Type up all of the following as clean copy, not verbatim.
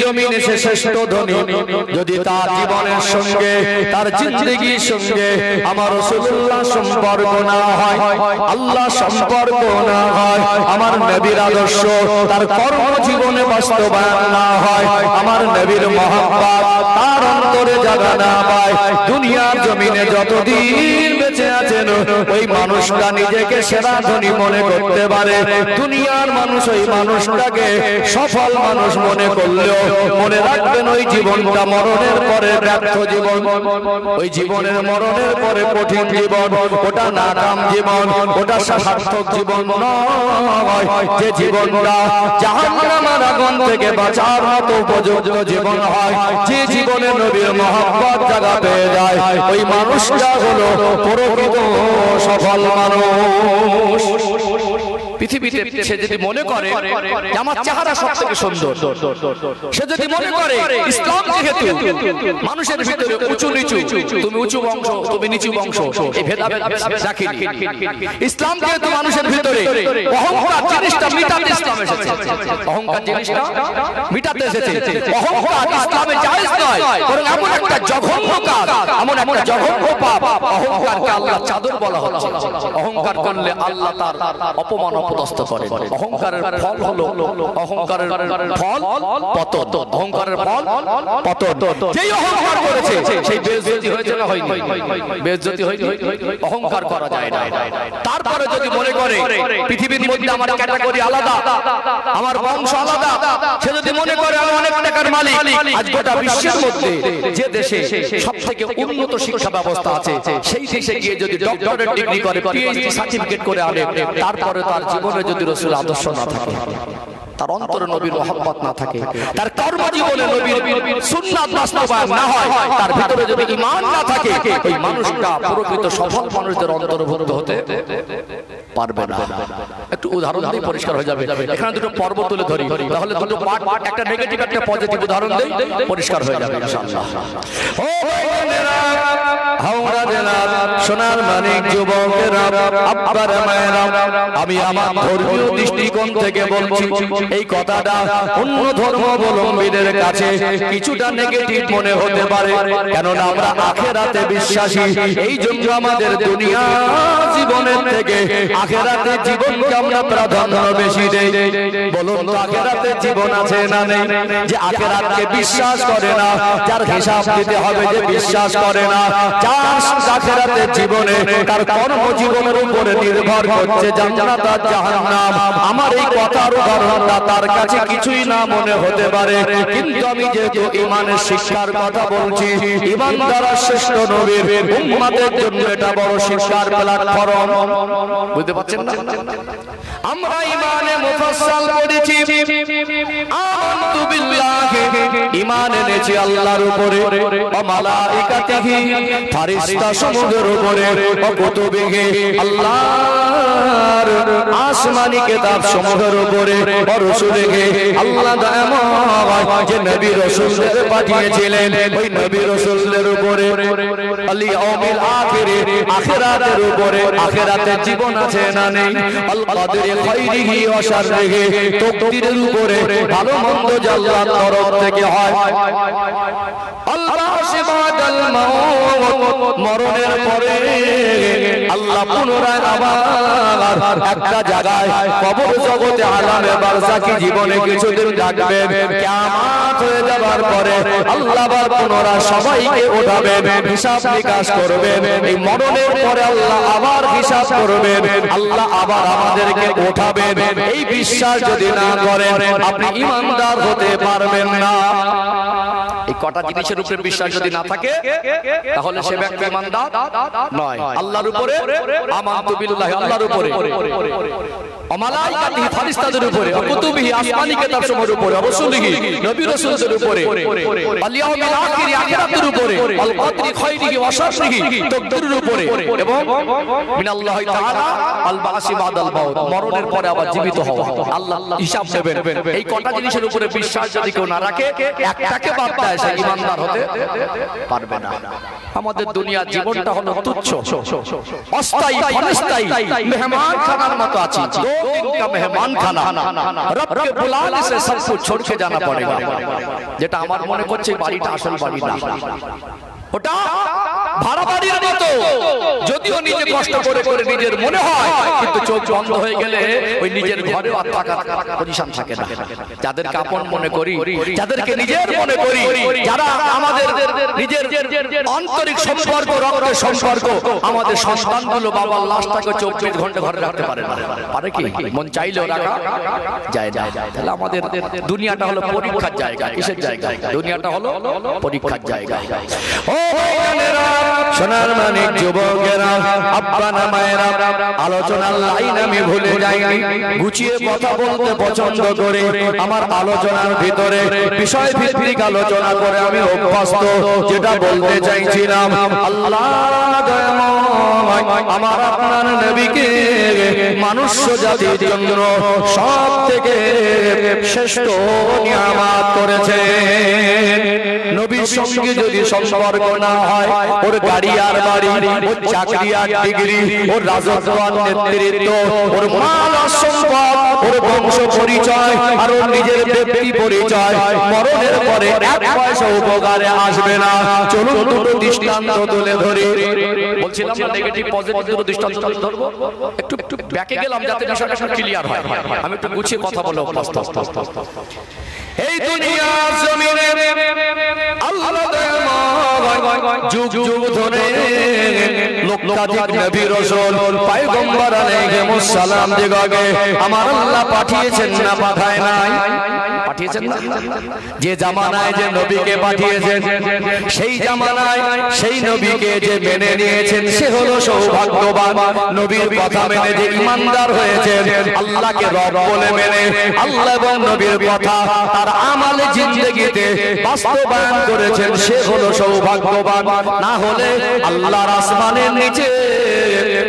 জমিনে সে শ্রেষ্ঠ ধনী, যদি তার জীবনের সঙ্গে তার জিন্দেগির সঙ্গে আমার রাসূলুল্লাহ সম্পর্ক না হয়, আল্লাহ সম্পর্ক না হয়, আমার নবীর আদর্শ তার কর্মজীবনে বাস্তবায়ন না হয়, আমার নবীর মহব্বত তার অন্তরে জায়গা না পায়, দুনিয়ার জমিনে যতদিন বেঁচে আছেন ওই মানুষটা নিজেকে সেরা ধনী মনে করতে পারে। দুনিয়ার মানুষ ওই মানুষটাকে সফল মানুষ মনে করলেও মনে রাখবেন ওই জীবনটা মরণের পরে ব্যর্থ জীবন, ওই জীবনের মরণের পরে কঠিন জীবন, ওটা নাকাম জীবন, ওটা সার্থক জীবন নয়। যে জীবনটা জাহান্নামের আগুন থেকে বাঁচার মতো উপযুক্ত জীবন হয়, যে জীবনে নবীর মহব্বত জায়গা পেয়ে যায়, ওই মানুষটা হলো প্রকৃত সফল মানুষ। পৃথিবীতে সে যদি মনে করে আমার চেহারা সব থেকে সুন্দর, সে যদি মনে করে ইসলাম যেহেতু মানুষের ভিতরে উঁচু নিচু, তুমি উঁচু বংশ তুমি নিচু বংশ, এই ভেদাভেদ রাখিনি। ইসলাম যেহেতু মানুষের ভিতরে অহংকার জিনিসটা মিটাতে ইসলাম এসেছে, অহংকার জিনিসটা মিটাতে এসেছে। অহংকার ইসলামে জায়েজ নয়, বরং এমন একটা জঘন্য কাজ, এমন একটা জঘন্য পাপ, অহংকারকে আল্লাহ চাদর বলা হচ্ছে। অহংকার করলে আল্লাহ তার অপমান অপদস্থ করে। অহংকারের ফল হলো, অহংকারের ফল পতন, অহংকারের ফল পতন। যেই অহংকার করেছে সেই বেইজ্জতি হয়েছে না হয়নি? বেইজ্জতি হয়নি, অহংকার করা যায় না। তারপরে যদি মনে করে পৃথিবীর মধ্যে আমার ক্যাটাগরি আলাদা, আমার বংশ আলাদা, সে যদি মনে করে আমি অনেক টাকার মালিক, আজ গোটা বিশ্বের মধ্যে যে দেশে সবথেকে উন্নত শিক্ষা ব্যবস্থা আছে সেই দেশে গিয়ে যদি ডক্টরেট ডিগ্রি করে, পিএইচডি সার্টিফিকেট করে আনে, তারপরে তার জীবনে যদি রাসূল আদর্শ না থাকে, তার অন্তরে নবীর মহব্বত না থাকে, তার কর্মজীবনে নবীর সুন্নাত বাস্তবায়ন না হয়, তার ভিতরে যদি ঈমান না থাকে, ওই মানুষটা প্রকৃত সফল মানুষদের অন্তর্ভুক্ত হতে পারবে না। একটু উদাহরণ দিয়ে পরিষ্কার হয়ে যাবে। এখানে দুটো পর্ব তুলে ধরি, তাহলে দুটো পার্ট, একটা নেগেটিভ একটা পজিটিভ উদাহরণ দেই, পরিষ্কার হয়ে যাবে ইনশাআল্লাহ। ও ভাইরা, হাওড়া জেলার সোনার মানিক যুবকেরা, আব্বার মায়েরা, আমি আমার ধর্মীয় দৃষ্টিকোণ থেকে বলছি, এই কথাটা অন্য ধর্মাবলম্বীদের কাছে কিছুটা নেগেটিভ মনে হতে পারে, কেননা আমরা আখিরাতে বিশ্বাসী। এই জন্য আমাদের দুনিয়া জীবনের থেকে আখিরাতের জীবনকে আমরা প্রাধান্য বেশি দেই। বলুন তো আখিরাতের জীবন আছে না নেই? যে আখিরাতকে বিশ্বাস করে না, যার হিসাব দিতে হবে, যে বিশ্বাস করে না, যার আখিরাতের জীবনে তার কর্মজীবনের উপরে নির্ভর করছে জান্নাত আর জাহান্নাম, আমার এই কথার উদাহরণটা তার কাছে কিছুই না মনে হতে পারে, কিন্তু আমি যেহেতু ঈমানের শিক্ষার কথা বলছি, ঈমান দ্বারা শ্রেষ্ঠ নবীর উম্মতের জন্য এটা বড় শিক্ষার প্ল্যাটফর্ম। বুঝতে পারছেন না? আমরা ঈমানে মুফাসসাল পড়েছি, আমানতু বিল্লাহি, ঈমান এনেছি আল্লাহর উপরে, ওয়া মালাইকাতিহি, ফেরেশতা সমূহের উপরে, ওয়া কুতুবিহি, আল্লাহর আসমানি কিতাব সমূহের উপরে, ওয়া রাসূলিহি, আল্লাহ দয়াময় যে নবী রাসূলদের পাঠিয়েছিলেন ওই নবী রাসূলদের উপরে, আল ইয়াউমিল আখিরে, আখিরাতের উপরে, আখিরাতের জীবন আছে না নেই, আল কদরি খাইরিহি ওয়া শাররিহি, তাকদীরের উপরে, ভালো মন্দ যা আল্লাহর তরফ থেকে হয়, আল্লাহ সিবাদাল মাউত, মরণের পরে আল্লাহ পুনরায় আবার একটা জায়গায় কবর জগতে আলামে বারজাকি জীবনে কিছুদিন ডাকবেন, কিয়ামত হয়ে যাবার পরে আল্লাহ আবার পুনরায় সবাইকে উঠাবেন, হিসাব নিকাশ করবেন। এই মরণের পরে আল্লাহ আবার হিসাব করবেন, আল্লাহ আবার আমাদেরকে উঠাবেন। এই বিশ্বাস যদি না করেন আপনি ঈমানদার হতে পারবেন না। এই কটা জিনিসের উপরে বিশ্বাস যদি না থাকে তাহলে সে ব্যক্তি ঈমানদার নয়। আল্লাহর উপরে আমানতু বিল্লাহি, আল্লাহর উপরে, ওয়া মালাইকাতিহি, ফেরেশতাদের উপরে, ওয়া কুতুবিহি, আসমানি কিতাব সমূহের উপরে, ওয়া রাসূলিহি, নবী রাসূলদের উপরে, আল ইয়াউমিল আখির, আখিরাতের উপরে, আল কদরি খাইরিহি ওয়া শাররিহি, তাকদীরের উপরে, এবং মিনাল্লাহি তাআলা আল বাসি বাদাল মাউত, মরণের পরে আবার জীবিত হওয়া, আল্লাহ হিসাব নেবেন। এই কটা জিনিসের উপরে বিশ্বাস যদি কেউ না রাখে, একটাকে বাদ দেয়, সে সে ঈমানদার হতে পারবে না। আমাদের দুনিয়ার জীবনটা হলো তুচ্ছ, অস্থায়ী, ক্ষণস্থায়ী, মেহমান খানার মতো আছে। দো দিন কা মেহমান খানা, রব কে বুলানে সে সব কুছ ছোড় কে জানা পড়েগা। যেটা আমার মনে করছে বাড়িটা আসল বাড়ি না, ওটা ভাড়া বাড়ির মতো। যদিও নিজে কষ্ট করে করে নিজের মনে হয়, কিন্তু চোখ বন্ধ হয়ে গেলে ওই নিজের ঘরে আর থাকার পজিশন থাকে না। যাদেরকে আপন মনে করি, যাদেরকে নিজের মনে করি, যারা আমাদের নিজের আন্তরিক সম্পর্ক, রক্তের সম্পর্ক, আমাদের সন্তানগুলো বাবার লাশটাকে 24 ঘন্টা ঘরে রাখতে পারে না। পারে কি? মন চাইলেও রাখা যায় না। তাহলে আমাদের দুনিয়াটা হলো পরীক্ষার জায়গা। কিসের জায়গা? দুনিয়াটা হলো পরীক্ষার জায়গা। সোনার মানিক যুবকেরা, আব্বা না মায়েরা, আলোচনার লাইন আমি ভুলে যাইনি। গুছিয়ে কথা বলতে পছন্দ করে আমার আলোচনার ভিতরে বিষয় ভিত্তিক আলোচনা করে আমি অভ্যস্ত। যেটা বলতে চাইছিলাম, আল্লাহ দয়াময় আমার আপনার নবীকে মানুষ জাতির জন্য সব থেকে শ্রেষ্ঠ নিয়ামত করেছে। নবীর সঙ্গে যদি সম্পর্ক না হয়, ওর গাড়ি আর বাড়ি, ওর চাকরি আর ডিগ্রি, ওর রাজত্ব আর নেতৃত্ব, ওর মাল আর সম্পদ, ওর বংশ পরিচয় আর ওর নিজের ব্যক্তি পরিচয় মরণের পরে এক পয়সা উপকারে আসবে না। চলুন দুটো দৃষ্টান্ত তুলে ধরি। বলছিলাম না নেগেটিভ পজিটিভ দুটো দৃষ্টান্ত ধরবো। একটু একটু ব্যাকে গেলাম যাতে বিষয়টা ক্লিয়ার হয়। আমি একটু গুছিয়ে কথা বলবো। এই দুনিয়ার জমিনে আল্লাহ যুগ যুগ ধরে লক্ষাধিক নবী রাসূল পয়গম্বর আলাইহিস সালাম দিগকে আমার আল্লাহ পাঠিয়েছেন না পাঠায় নাই? পাঠিয়েছেন না? যে জামানায় যে নবীকে পাঠিয়েছেন, সেই জামানায় সেই নবীকে যে মেনে নিয়েছেন সে হলো সৌভাগ্যবান। নবীর কথা মেনে যে ঈমানদার হয়েছেন, আল্লাহকে রব বলে মেনে আল্লাহ এবং নবীর কথা তার আমলে জিন্দেগিতে বাস্তবায়ন করেছেন, সে হলো সৌভাগ্যবান। না হলে আল্লাহর আসমানের নিচে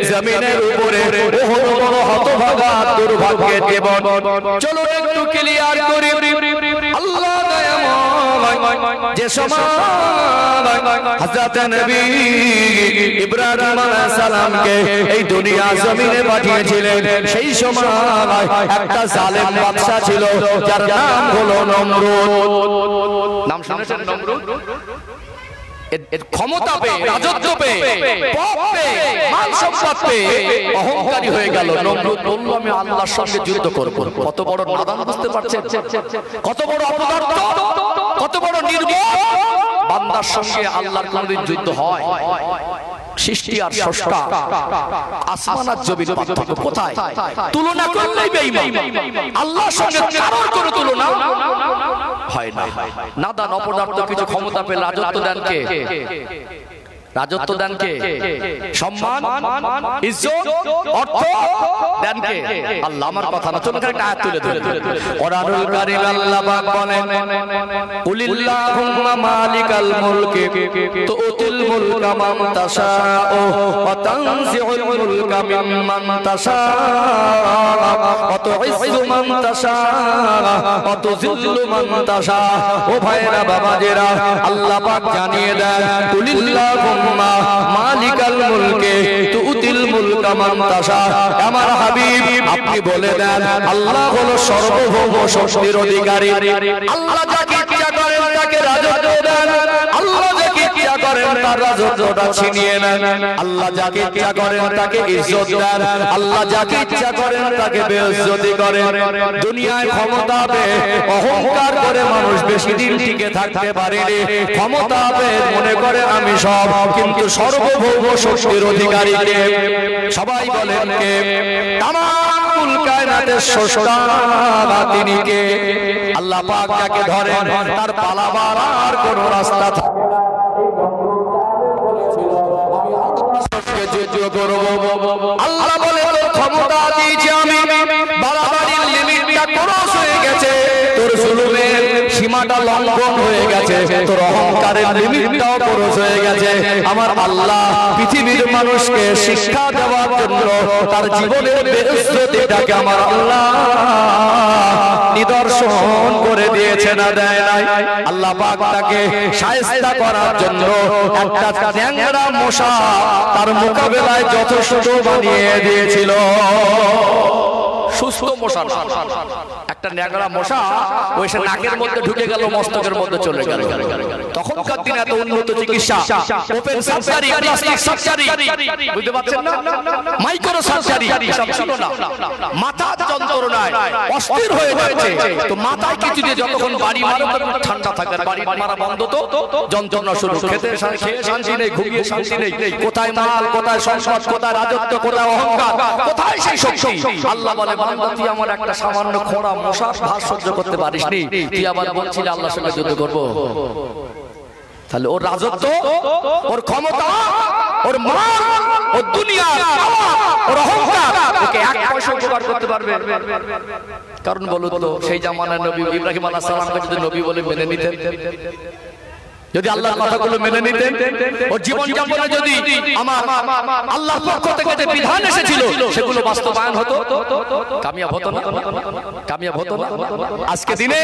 জমিনের উপরে বহু বড় হতভাগা দুর্ভাগ্যের জীবন। চলো একটু ক্লিয়ার করি। আল্লাহ দয়াময় যে সময় হযরত নবী ইব্রাহিম আলাইহিস সালামকে এই দুনিয়া জমিনে পাঠিয়েছিলেন, সেই সময় একটা জালেম বাদশা ছিল যার নাম হলো নমরুদ। নাম শুনেছেন? নমরুদ ক্ষমতা পেয়ে, রাজত্ব পেয়ে, পদ পেয়ে, মান সম্পদ পেয়ে অহংকারী হয়ে গেল। নমরুদ বলল আমি আল্লাহর সঙ্গে যুদ্ধ করব। কত বড় নাদান, বুঝতে পারছেন? কত বড় অপদার্থ, কত বড় নির্বোধ। বান্দার সঙ্গে আল্লাহর কোনদিন যুদ্ধ হয়? সৃষ্টি আর স্রষ্টা, আসমান আর জমিন পার্থক্য কোথায়? তুলনা করলেই বেঈমান। আল্লাহর সঙ্গে কারোর কোনো তুলনা হয় না। নাদান অপদার্থ কিছু ক্ষমতা পেলে রাজত্ব দেন কে? রাজত্ব দেন কে? সম্মান, ইজ্জত, অর্থ দেন কে? আল্লাহ। আমার কথা না, চলুন একটা আয়াত তুলে ধরে। কোরআনুল কারীম আল্লাহ পাক বলেন, কুলিল্লাহুম্মা মালিকাল মুলকি তুতিল মুলকা মান তাশাউ ওয়া তানজিউল মুলকা মিম্মান তাশাউ ওয়া তুইজ্জু মান তাশাউ ওয়া তুযিল্লু মান তাশাউ। ও ভাইরা বাবাজেরা, আল্লাহ পাক জানিয়ে দেন, কুলিল্লাহুম্মা মালিকাল মুলকে তুতিল মুলকা মান তাশা। আমার হাবিব আপনি বলে দেন, আল্লাহ হলো সর্বভৌম শক্তির অধিকারী। আল্লাহ যাকে ইচ্ছা করেন তাকে রাজত্ব দেন, আল্লাহ যাকে ইচ্ছা করেন তার রাজত্বটা ছিনিয়ে নেন। আল্লাহ যাকে ইচ্ছা করেন তাকে ইজ্জত দেন, আল্লাহ যাকে ইচ্ছা করেন তাকে বেইজ্জতি করেন। দুনিয়ায় ক্ষমতা পেয়ে অহংকার করে মানুষ বেশি দিন টিকে থাকতে পারেনি। ক্ষমতা পেয়ে মনে করে আমি সব, কিন্তু সর্বভৌম শক্তির অধিকারী কে? সবাই বলেন কে? তামাম কায়নাতের স্রষ্টা তিনি কে? আল্লাহ পাক যাকে ধরেন তার পালাবার আর কোনো রাস্তা থাকে না। আল্লাহ বলে ক্ষমতা দিয়েছি আমি, বাড়াবাড়ির লিমিটটা ক্রস হয়ে গেছে, তোর জুলুমের সীমাটা লঙ্ঘন হয়ে গেছে, তোর অহংকারের লিমিটটাও ক্রস হয়ে গেছে। আমার আল্লাহ পৃথিবীর মানুষকে শিক্ষা দেওয়ার জন্য তার জীবনের বেইজ্জতিটাকে আমার আল্লাহ নিদর্শন করে দিয়েছে না দেয় নাই? আল্লাহ পাক তাকে শায়েস্তা করার জন্য একটা চ্যাংড়া মশা তার মোকাবেলায় যথেষ্ট বানিয়ে দিয়েছিল। সুস্থ মশা, একটা ন্যাংরা মশা ওই সে নাকের মধ্যে ঢুকে গেল, মস্তকের মধ্যে চলে গেল। তখনকার দিনে এত উন্নত চিকিৎসা, ওপেন সার্জারি, প্লাস্টিক সার্জারি, বুঝতে পারছেন না, মাইক্রো সার্জারি সব ছিল না। মাথার যন্ত্রণায় অস্থির হয়ে যাচ্ছে, তো মাথায় কিছু দিয়ে যতক্ষণ বাড়ি মারো ঠান্ডা থাকে, বাড়ি মারা বন্ধ, তো যন্ত্রণা শুরু। খেতে খেয়ে শান্তি নেই, ঘুমিয়ে শান্তি নেই। কোথায় মাল, কোথায় সংসদ, কোথায় রাজত্ব, কোথায় অহংকার, কোথায় সেই শক্তি? আল্লাহ বলে, বান্দা তুই আমার একটা সামান্য খোঁড়া মশা ভার সহ্য করতে পারিসনি, তুই আবার বলছিলি আল্লাহর সঙ্গে যুদ্ধ করবো? তাহলে ওর রাজত্ব, ওর ক্ষমতা, ওর মাল, ওর দুনিয়া, ওর অহংকার ওকে এক পয়সা উপকার করতে পারবে? কারণ বলো তো, সেই জামানায় নবী ইব্রাহিম আলাইহিস সালামকে যদি নবী বলে মেনে নিতেন, যদি আল্লাহর কথাগুলো মেনে নিতেন, ওর জীবন যাপনে যদি আমার আল্লাহর পক্ষ থেকে যে বিধান এসেছিল সেগুলো বাস্তবায়ন হতো, কামিয়াব হতো না? কামিয়াব হতো না? আজকে দিনে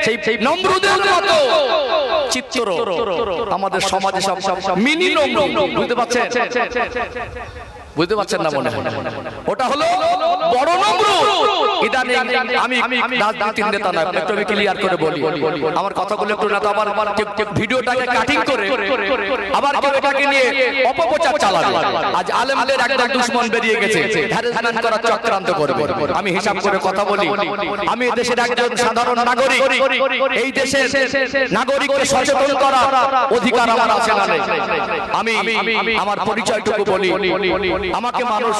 সেই নমরুদের মতো চিত্র আমাদের সমাজে সব মিনি নমরুদ, বুঝতে পারছেন? বুঝতে পারছেন না মনে হয়? ওটা হলো বড় নমরুদ। ইদানিং আমি রাজনীতির নেতা নয়, একটু আমি ক্লিয়ার করে বলি, আমার কথাগুলো একটু না তো আবার ভিডিওটাকে কাটিং করে আবার কেউ এটাকে নিয়ে অপপ্রচার চালাবে। আজ আলেমদের একটা দুশমন বেরিয়ে গেছে, হ্যারাসমেন্ট করার চক্রান্ত করবে। আমি হিসাব করে কথা বলি, আমি দেশের একজন সাধারণ নাগরিক, এই দেশের নাগরিককে সচেতন করার অধিকার আমার আছে না নেই? আমি আমার পরিচয়টুকু বলি, আমাকে মানুষ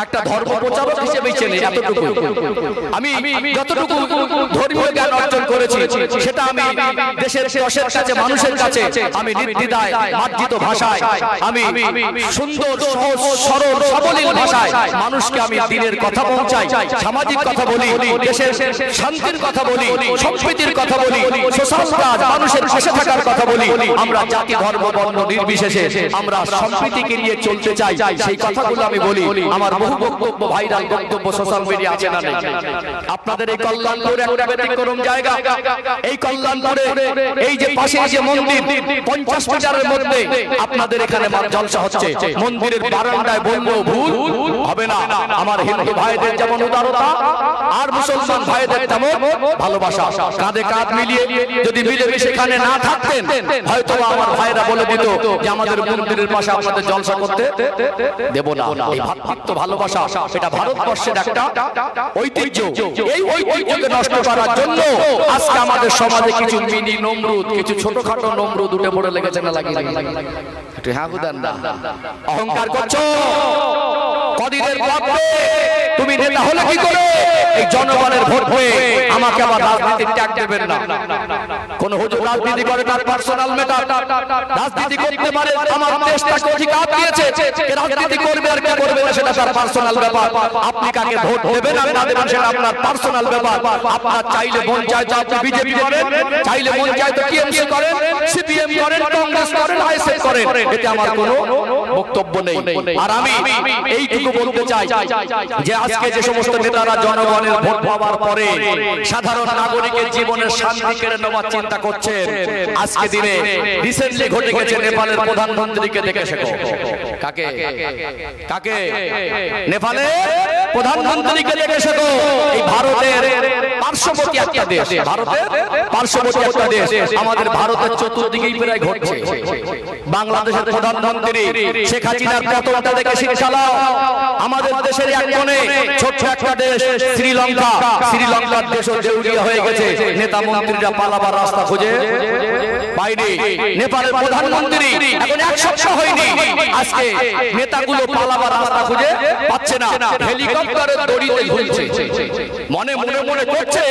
একটা ধর্ম প্রচারক হিসেবে চেনে, এতটুকু। আমি যতটুকু ধর্মীয় জ্ঞান অর্জন করেছি সেটা আমি দেশের কাছে, মানুষের কাছে আমি নির্দ্বিধায় মার্জিত ভাষায়, আমি সুন্দর সহজ সরল সাবলীল ভাষায় মানুষকে আমি দ্বীনের কথা পৌঁছাই, সামাজিক কথা বলি, দেশের শান্তির কথা বলি, সম্প্রীতির কথা বলি, সোশ্যাল কাজ, মানুষের পাশে থাকার কথা বলি। আমরা জাতি ধর্ম বর্ণ নির্বিশেষে আমরা সম্প্রীতিকে নিয়ে চলতে চাই, সেই কথাগুলো আমি বলি। আমার বহু বক্তব্য, ভাইরাল বক্তব্য সোশ্যাল মিডিয়া আছে না নেই? আপনাদের এই কল্যাণপুর একটা ব্যতিক্রম জায়গা। এই কল্যাণপুরে এই যে পাশে যে মন্দির 50 মিটারের মধ্যে আপনাদের এখানে জলসা হচ্ছে, মন্দিরের বারান্দায় বলবো ভুল হবে না। আমার হিন্দু ভাইদের যেমন উদারতা আর মুসলমান ভাইদের তেমন ভালোবাসা, কাঁধে কাঁধ মিলিয়ে যদি মিলেমিশে এখানে না থাকতেন হয়তো আমার ভাইরা বলে দিত যে আমাদের মন্দিরের পাশে আপনাদের জলসা করতে দেব না। এই ভাতৃত্ব ভালোবাসা এটা ভারতবর্ষের একটা ঐতিহ্য। এই ঐতিহ্যকে নষ্ট করার জন্য আজকে আমাদের সমাজে কিছু মিনি নমরুদ, কিছু ছোটখাটো নমরুদ উঠে পড়ে লেগেছে না লাগিয়ে? একটু হ্যাঁ বুঝেন না? অহংকার করছো কদিনের পরে তুমি নেতা হলে কি করে? এই জনগণের ভোট হয়ে আমাকে আবার রাজনীতির ট্যাগ দেবেন না। কোন হুজুর রাজনীতি করে তার পার্সোনাল ম্যাটার, রাজনীতি করতে পারে, আমার দেশ তাকে অধিকার দিয়েছে, রাজনীতি করবে আর কে করবে না সেটা তার পার্সোনাল ব্যাপার। আপনি কাকে ভোট দেবেন আর না দেবেন সেটা আপনার পার্সোনাল ব্যাপার। আপনার চাইলে মন চায় তো আপনি বিজেপি করেন, চাইলে মন চায় তো টিএমসি করেন, সিপিএম করেন, কংগ্রেস করেন, আইএসএফ করেন, এতে আমার কোনো বক্তব্য নেই। আর আমি এইটুকু বলতে চাই যে আজকে যে সমস্ত নেতারা জনগণের ভোট পাওয়ার পরে সাধারণ নাগরিকের জীবনের শান্তি কেড়ে নেওয়ার চিন্তা করছেন, আজকে দিনে রিসেন্টলি ঘটে গেছে নেপালের প্রধানমন্ত্রীকে দেখে শেখো। কাকে? কাকে? নেপালের প্রধানমন্ত্রীকে দেখে শেখো। এই ভারতের পার্শ্ববর্তী একটা দেশ, ভারতের পার্শ্ববর্তী একটা দেশ, আমাদের ভারতের চতুর্দিকেই প্রায় ঘটছে। বাংলাদেশের প্রধানমন্ত্রী শেখ হাসিনার পতনটা দেখে শিক্ষা নাও। আমাদের দেশের এক কোণে ছোট্ট একটা দেশ শ্রীলঙ্কা, শ্রীলঙ্কার দেশও দেউলিয়া হয়ে গেছে, নেতা মন্ত্রীরা পালাবার রাস্তা খুঁজে পায়নি। নেপালের প্রধানমন্ত্রী এখন এক সপ্তাহ হয়নি, আজকে নেতাগুলো পালাবার রাস্তা খুঁজে পাচ্ছে না, হেলিকপ্টারের দড়িতে ঝুলছে। মনে মনে মনে করছে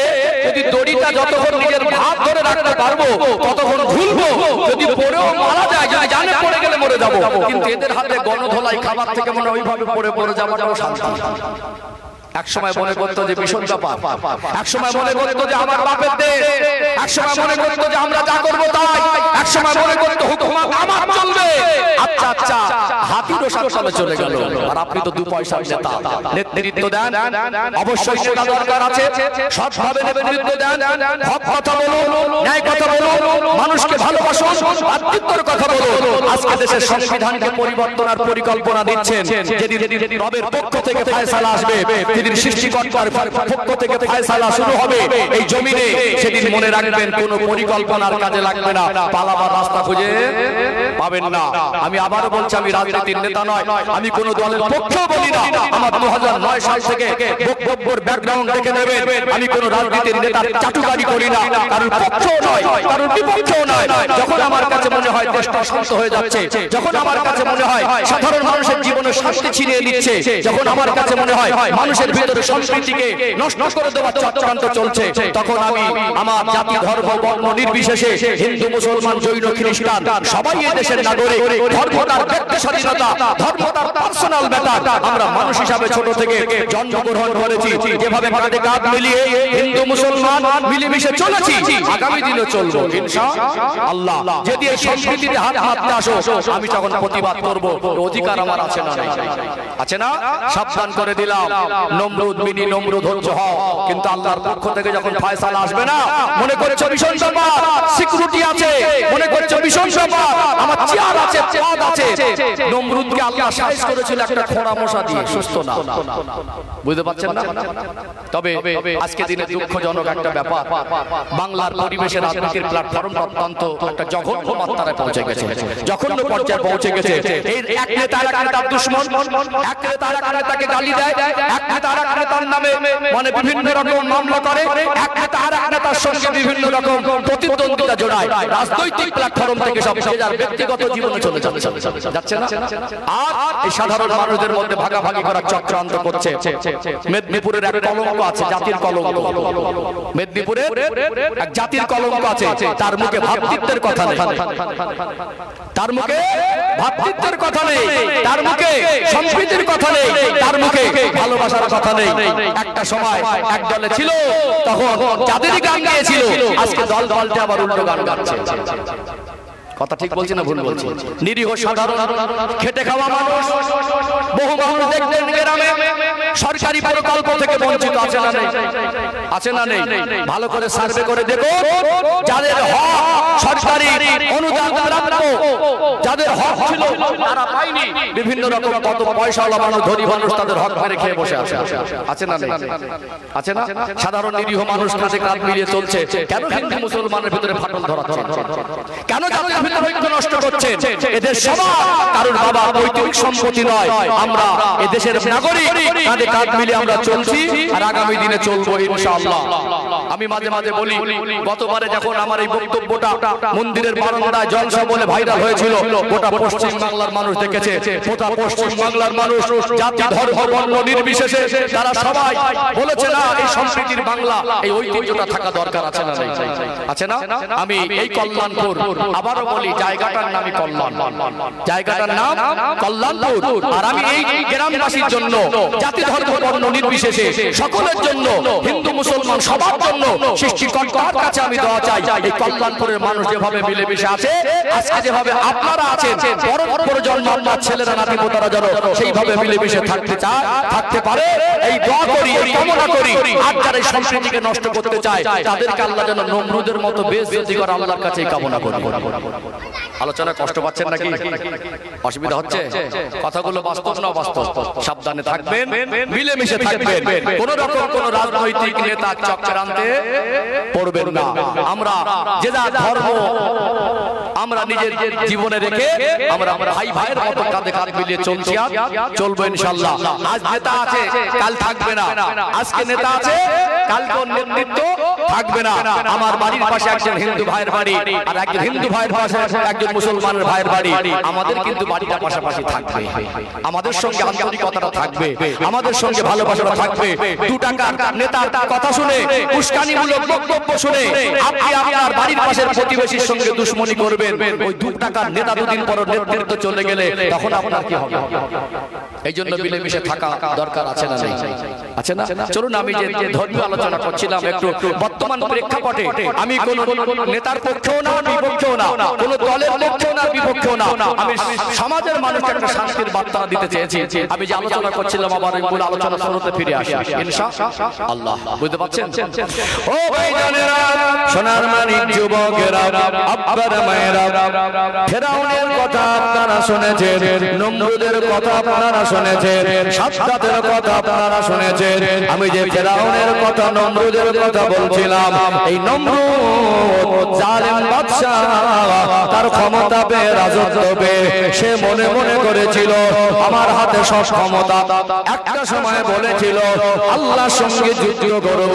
যদি দড়িটা যতক্ষণ নিজের ভাত ধরে রাখতে পারবো ততক্ষণ ঝুলবো, যদি পড়েও মারা যায়, যদি জানে পড়ে গেলে মরে যাবো। কিন্তু এদের হাতে গণধোলাই খাবার থেকে মনে ওইভাবে পড়ে যাওয়াটাও শান্তি। এক সময় মনে করতো যে ভীষণ ব্যাপার, এক সময় মনে করতো যে আমার বাপের দেশ, একসময় মনে করতো যে আমরা যা করবো তাই, একসময় মনে করতো হুকুমত আমার চলবে। আচ্ছা আচ্ছা, হাতিরও সাথে চলে গেল, আর আপনি তো 2 পয়সার নেতা। নেতৃত্ব দেন, অবশ্যই সেটা দরকার আছে। সৎভাবে নেতৃত্ব দেন, হক কথা বলুন, ন্যায় কথা বলুন, মানুষকে ভালোবাসুন, ভাতৃত্বের কথা বলুন। আজকে দেশের সংবিধানকে পরিবর্তন আর পরিকল্পনা দিচ্ছেন, যেদিন রবের পক্ষ থেকে ফয়সালা আসবে, যেদিন সৃষ্টিকর্তার পক্ষ থেকে ফয়সালা শুরু হবে এই জমিনে, সেদিন মনে রাখবেন কোনো পরিকল্পনার কাজে লাগবে না, পালাবার রাস্তা খুঁজে পাবেন না। আমি আবারও বলছি, আমি রাজনীতির নেতা নয়, আমি কোন দলের পক্ষেও বলি না। আমার 2009 সাল থেকে বক্তব্যের ব্যাকগ্রাউন্ড দেখে নেবেন, আমি কোন রাজনীতির নেতার চাটুকারি করি না, কারোর পক্ষেও নয়, কারোর বিপক্ষেও নয়। যখন আমার কাছে মনে হয় দেশটা শান্ত হয়ে যাচ্ছে, যখন আমার কাছে মনে হয় সাধারণ মানুষের জীবনে শান্তি ছিনিয়ে নিচ্ছে, যখন আমার কাছে মনে হয় মানুষের ভিতরে সংস্কৃতিকে নষ্ট করে দেওয়ার চক্রান্ত চলছে, তখন আমি আমার জাতি ধর্ম বর্ণ নির্বিশেষে, হিন্দু মুসলমান জৈন খ্রিস্টান সবাই এই দেশের নাগরিক। ধর্ম তার ব্যক্তি স্বাধীনতা, ধর্ম তার পার্সোনাল ব্যাপার। আমরা মানুষ হিসাবে ছোট থেকে জন্মগ্রহণ করেছি, যেভাবে কাঁধে কাঁধ মিলিয়ে হিন্দু মুসলমান মিলেমিশে চলেছি, আগামী দিনে চলবো ইনশাআল্লাহ। যদি এই সংস্কৃতিতে হাত হাতে আসো, আমি তখন প্রতিবাদ করব, অধিকার আমার আছে না? আছে না? সাবধান করে দিলাম, নমরুদ মিনি নমরুদ হচ্ছে হও, কিন্তু আল্লাহর পক্ষ থেকে যখন ফয়সালা আসবে না, মনে করছো ভীষণ ব্যাপার, সিকিউরিটি আছে, মনে করছো ভীষণ ব্যাপার, আমার চেয়ার আছে, পদ আছে। নমরুদকে আল্লাহ সাইজ করেছিল একটা খোঁড়া মশা দিয়ে, সুস্থ না। বুঝতে পারছেন না? তবে আজকে দিনে দুঃখজনক একটা ব্যাপার, বাংলার পরিবেশে রাজনীতির প্ল্যাটফর্ম অত্যন্ত একটা জঘন্য মাত্রায় পৌঁছে গেছে, জঘন্য পর্যায়ে পৌঁছে গেছে। এই এক নেতা আর এক নেতার দুশমন, এক নেতা আর এক নেতাকে গালি দেয়, এক নেতা আর এক নেতার নামে মানে বিভিন্ন রকম মামলা করে, এক নেতা আর এক নেতার সঙ্গে বিভিন্ন রকম প্রতিদ্বন্দ্বিতা জড়ায়। রাজনৈতিক প্ল্যাটফর্ম থেকে সব যার ব্যক্তিগত জীবনে চলে যাচ্ছে না, আর এই সাধারণ মানুষদের মধ্যে ভাগাভাগি করার চক্রান্ত করছে। মেদিনীপুরের এক কলঙ্ক আছে, জাতির কলঙ্ক। মেদিনীপুরের এক জাতির কলঙ্ক আছে, তার মুখে ভাতৃত্বের কথা নেই, তার মুখে ভাতৃত্বের কথা নেই, তার মুখে সম্প্রীতির কথা নেই, তার মুখে ভালোবাসার কথা নেই। একটা সময় এক দলে ছিল, তখন যাদেরই গান গেয়েছিল, আজকে দল পাল্টে আবার উল্টো গান গাচ্ছে। কথা ঠিক বলছি না ভুল বলছি? নিরীহ সাধারণ খেটে খাওয়া মানুষ, বহু মানুষ দেখবেন গ্রামে সরকারি প্রকল্প থেকে বঞ্চিত আছে না নেই? আছে না নেই? ভালো করে সার্ভে করে দেখো, যাদের হক সরকারি অনুদান প্রাপ্য, যাদের হক ছিল তারা পায়নি, বিভিন্ন রকম কত পয়সাওয়ালা মানুষ, ধনী মানুষ তাদের হক মেরে খেয়ে বসে আছে। আছে না নেই? আছে না? সাধারণ নিরীহ মানুষ কাঁধে কাঁধ মিলিয়ে চলছে। কেন হিন্দু মুসলমানের ভিতরে ফাটল ধরাচ্ছে? কেন জাতির ভিতরে ঐক্য নষ্ট করছেন? এদের সবার কারণ বাবা পৈতৃক সম্পত্তি নয়, আমরা এদেশের নাগরিক, কাঁধে কাঁধ মিলিয়ে আমরা চলছি, আর আগামী দিনে চলবো ইনশাআল্লাহ। আমি মাঝে মাঝে বলি, গতবারে যখন আমার এই বক্তব্যটা মন্দিরের বারান্দায় জলসা বলে ভাইরাল হয়েছিল, গোটা পশ্চিম বাংলার মানুষ দেখেছে। গোটা পশ্চিম বাংলার মানুষ জাতি ধর্ম বর্ণ নির্বিশেষে তারা সবাই বলেছে, না এই সংস্কৃতির বাংলা, এই ঐতিহ্যটা থাকা দরকার আছে না? আছে না? আমি এই কল্যাণপুর, আবারও বলি, জায়গাটার নামই কল্যাণ, জায়গাটার নাম কল্যাণপুর। আর আমি এই গ্রামবাসীর জন্য, জাতি ধর্ম বর্ণ নির্বিশেষে সকলের জন্য, হিন্দু মুসলমান সবার জন্য সৃষ্টিকর্তার কাছে আমি দোয়া চাই, এই কল্যাণপুরের মানুষ যেভাবে মিলেমিশে আছে, আজকে যেভাবে আপনারা আছেন, পরবর্তী জন্ম আপনার ছেলেরা নাতি পোতারা যেন সেইভাবে মিলেমিশে থাকতে চায়, থাকতে পারে, এই দোয়া করি, এই কামনা করি। আর যারা এই সংস্কৃতিকে নষ্ট করতে চায়, তাদেরকে আল্লাহ যেন নমরুদের মতো বেইজ্জতি করে আল্লাহর কাছে এই কামনা করি। আলোচনা কষ্ট পাচ্ছেন নাকি? অসুবিধা হচ্ছে? কথাগুলো বাস্তব না বাস্তব? সাবধানে থাকবেন, মিলেমিশে থাকবেন, কোন রকম কোন রাজনৈতিক নেতা চক্রান্তে পড়বেন না। আমরা যে যা ধর্ম আমরা নিজের জীবনে রেখে আমরা ভাই ভাইয়ের মতো কাঁধে কাঁধ মিলিয়ে চলছি, আর চলবো ইনশাআল্লাহ। আজ নেতা আছে, কাল থাকবে না, আজকে নেতা আছে, কাল কোন নেতৃত্ব থাকবে না। আমার বাড়ির পাশে একজন হিন্দু ভাইয়ের বাড়ি, আর একজন হিন্দু ভাইয়ের পাশে একজন মুসলমানের ভাইয়ের বাড়ি, আমাদের কিন্তু বাড়িটা পাশাপাশি থাকবে, আমাদের সঙ্গে আন্তরিকতাটা থাকবে, আমাদের সঙ্গে ভালোবাসাটা থাকবে। 2 টাকার নেতার কথা শুনে, উস্কানিমূলক বক্তব্য শুনে আপনি আপনার বাড়ির পাশের প্রতিবেশীর সঙ্গে দুশমনি করবেন। ওই 2 টাকার নেতা দুদিন পর নেতৃত্ব চলে গেলে তখন আপনার কি হবে? এই জন্য মিলেমিশে থাকা দরকার আছে না নেই? আছে না? চলুন আমি যে ধর্মীয় আলোচনা করছিলাম একটু বর্তমান প্রেক্ষাপটে, আমি কোন নেতার পক্ষেও না বিপক্ষেও না, কোন দলের পক্ষেও না বিপক্ষেও না, আমি সমাজের মানুষকে একটা শান্তির বার্তা দিতে চেয়েছি। আমি যে আলোচনা করছিলাম আবার মূল আলোচনা শুরুতে ফিরে আসি ইনশাআল্লাহ। বুঝতে পারছেন? ও ভাইজানেরা, সোনার মানিক যুবকেরা, আব্বার মায়েরা, ফেরাউনের কথা আপনারা শুনেছেন, নমরুদের কথা আপনারা শুনেছেন, সাদ্দাতের কথা আপনারা শুনেছেন। আমি যে ফেরাউনের কথা নমরুদের কথা বলছিলাম, এই নমরুদ জালেম বাদশা, তার ক্ষমতা পেয়ে রাজত্ব পেয়ে সে মনে মনে করেছিল আমার হাতে সব ক্ষমতা। একটা সময় বলেছিল আল্লাহর সঙ্গে যুদ্ধ করব,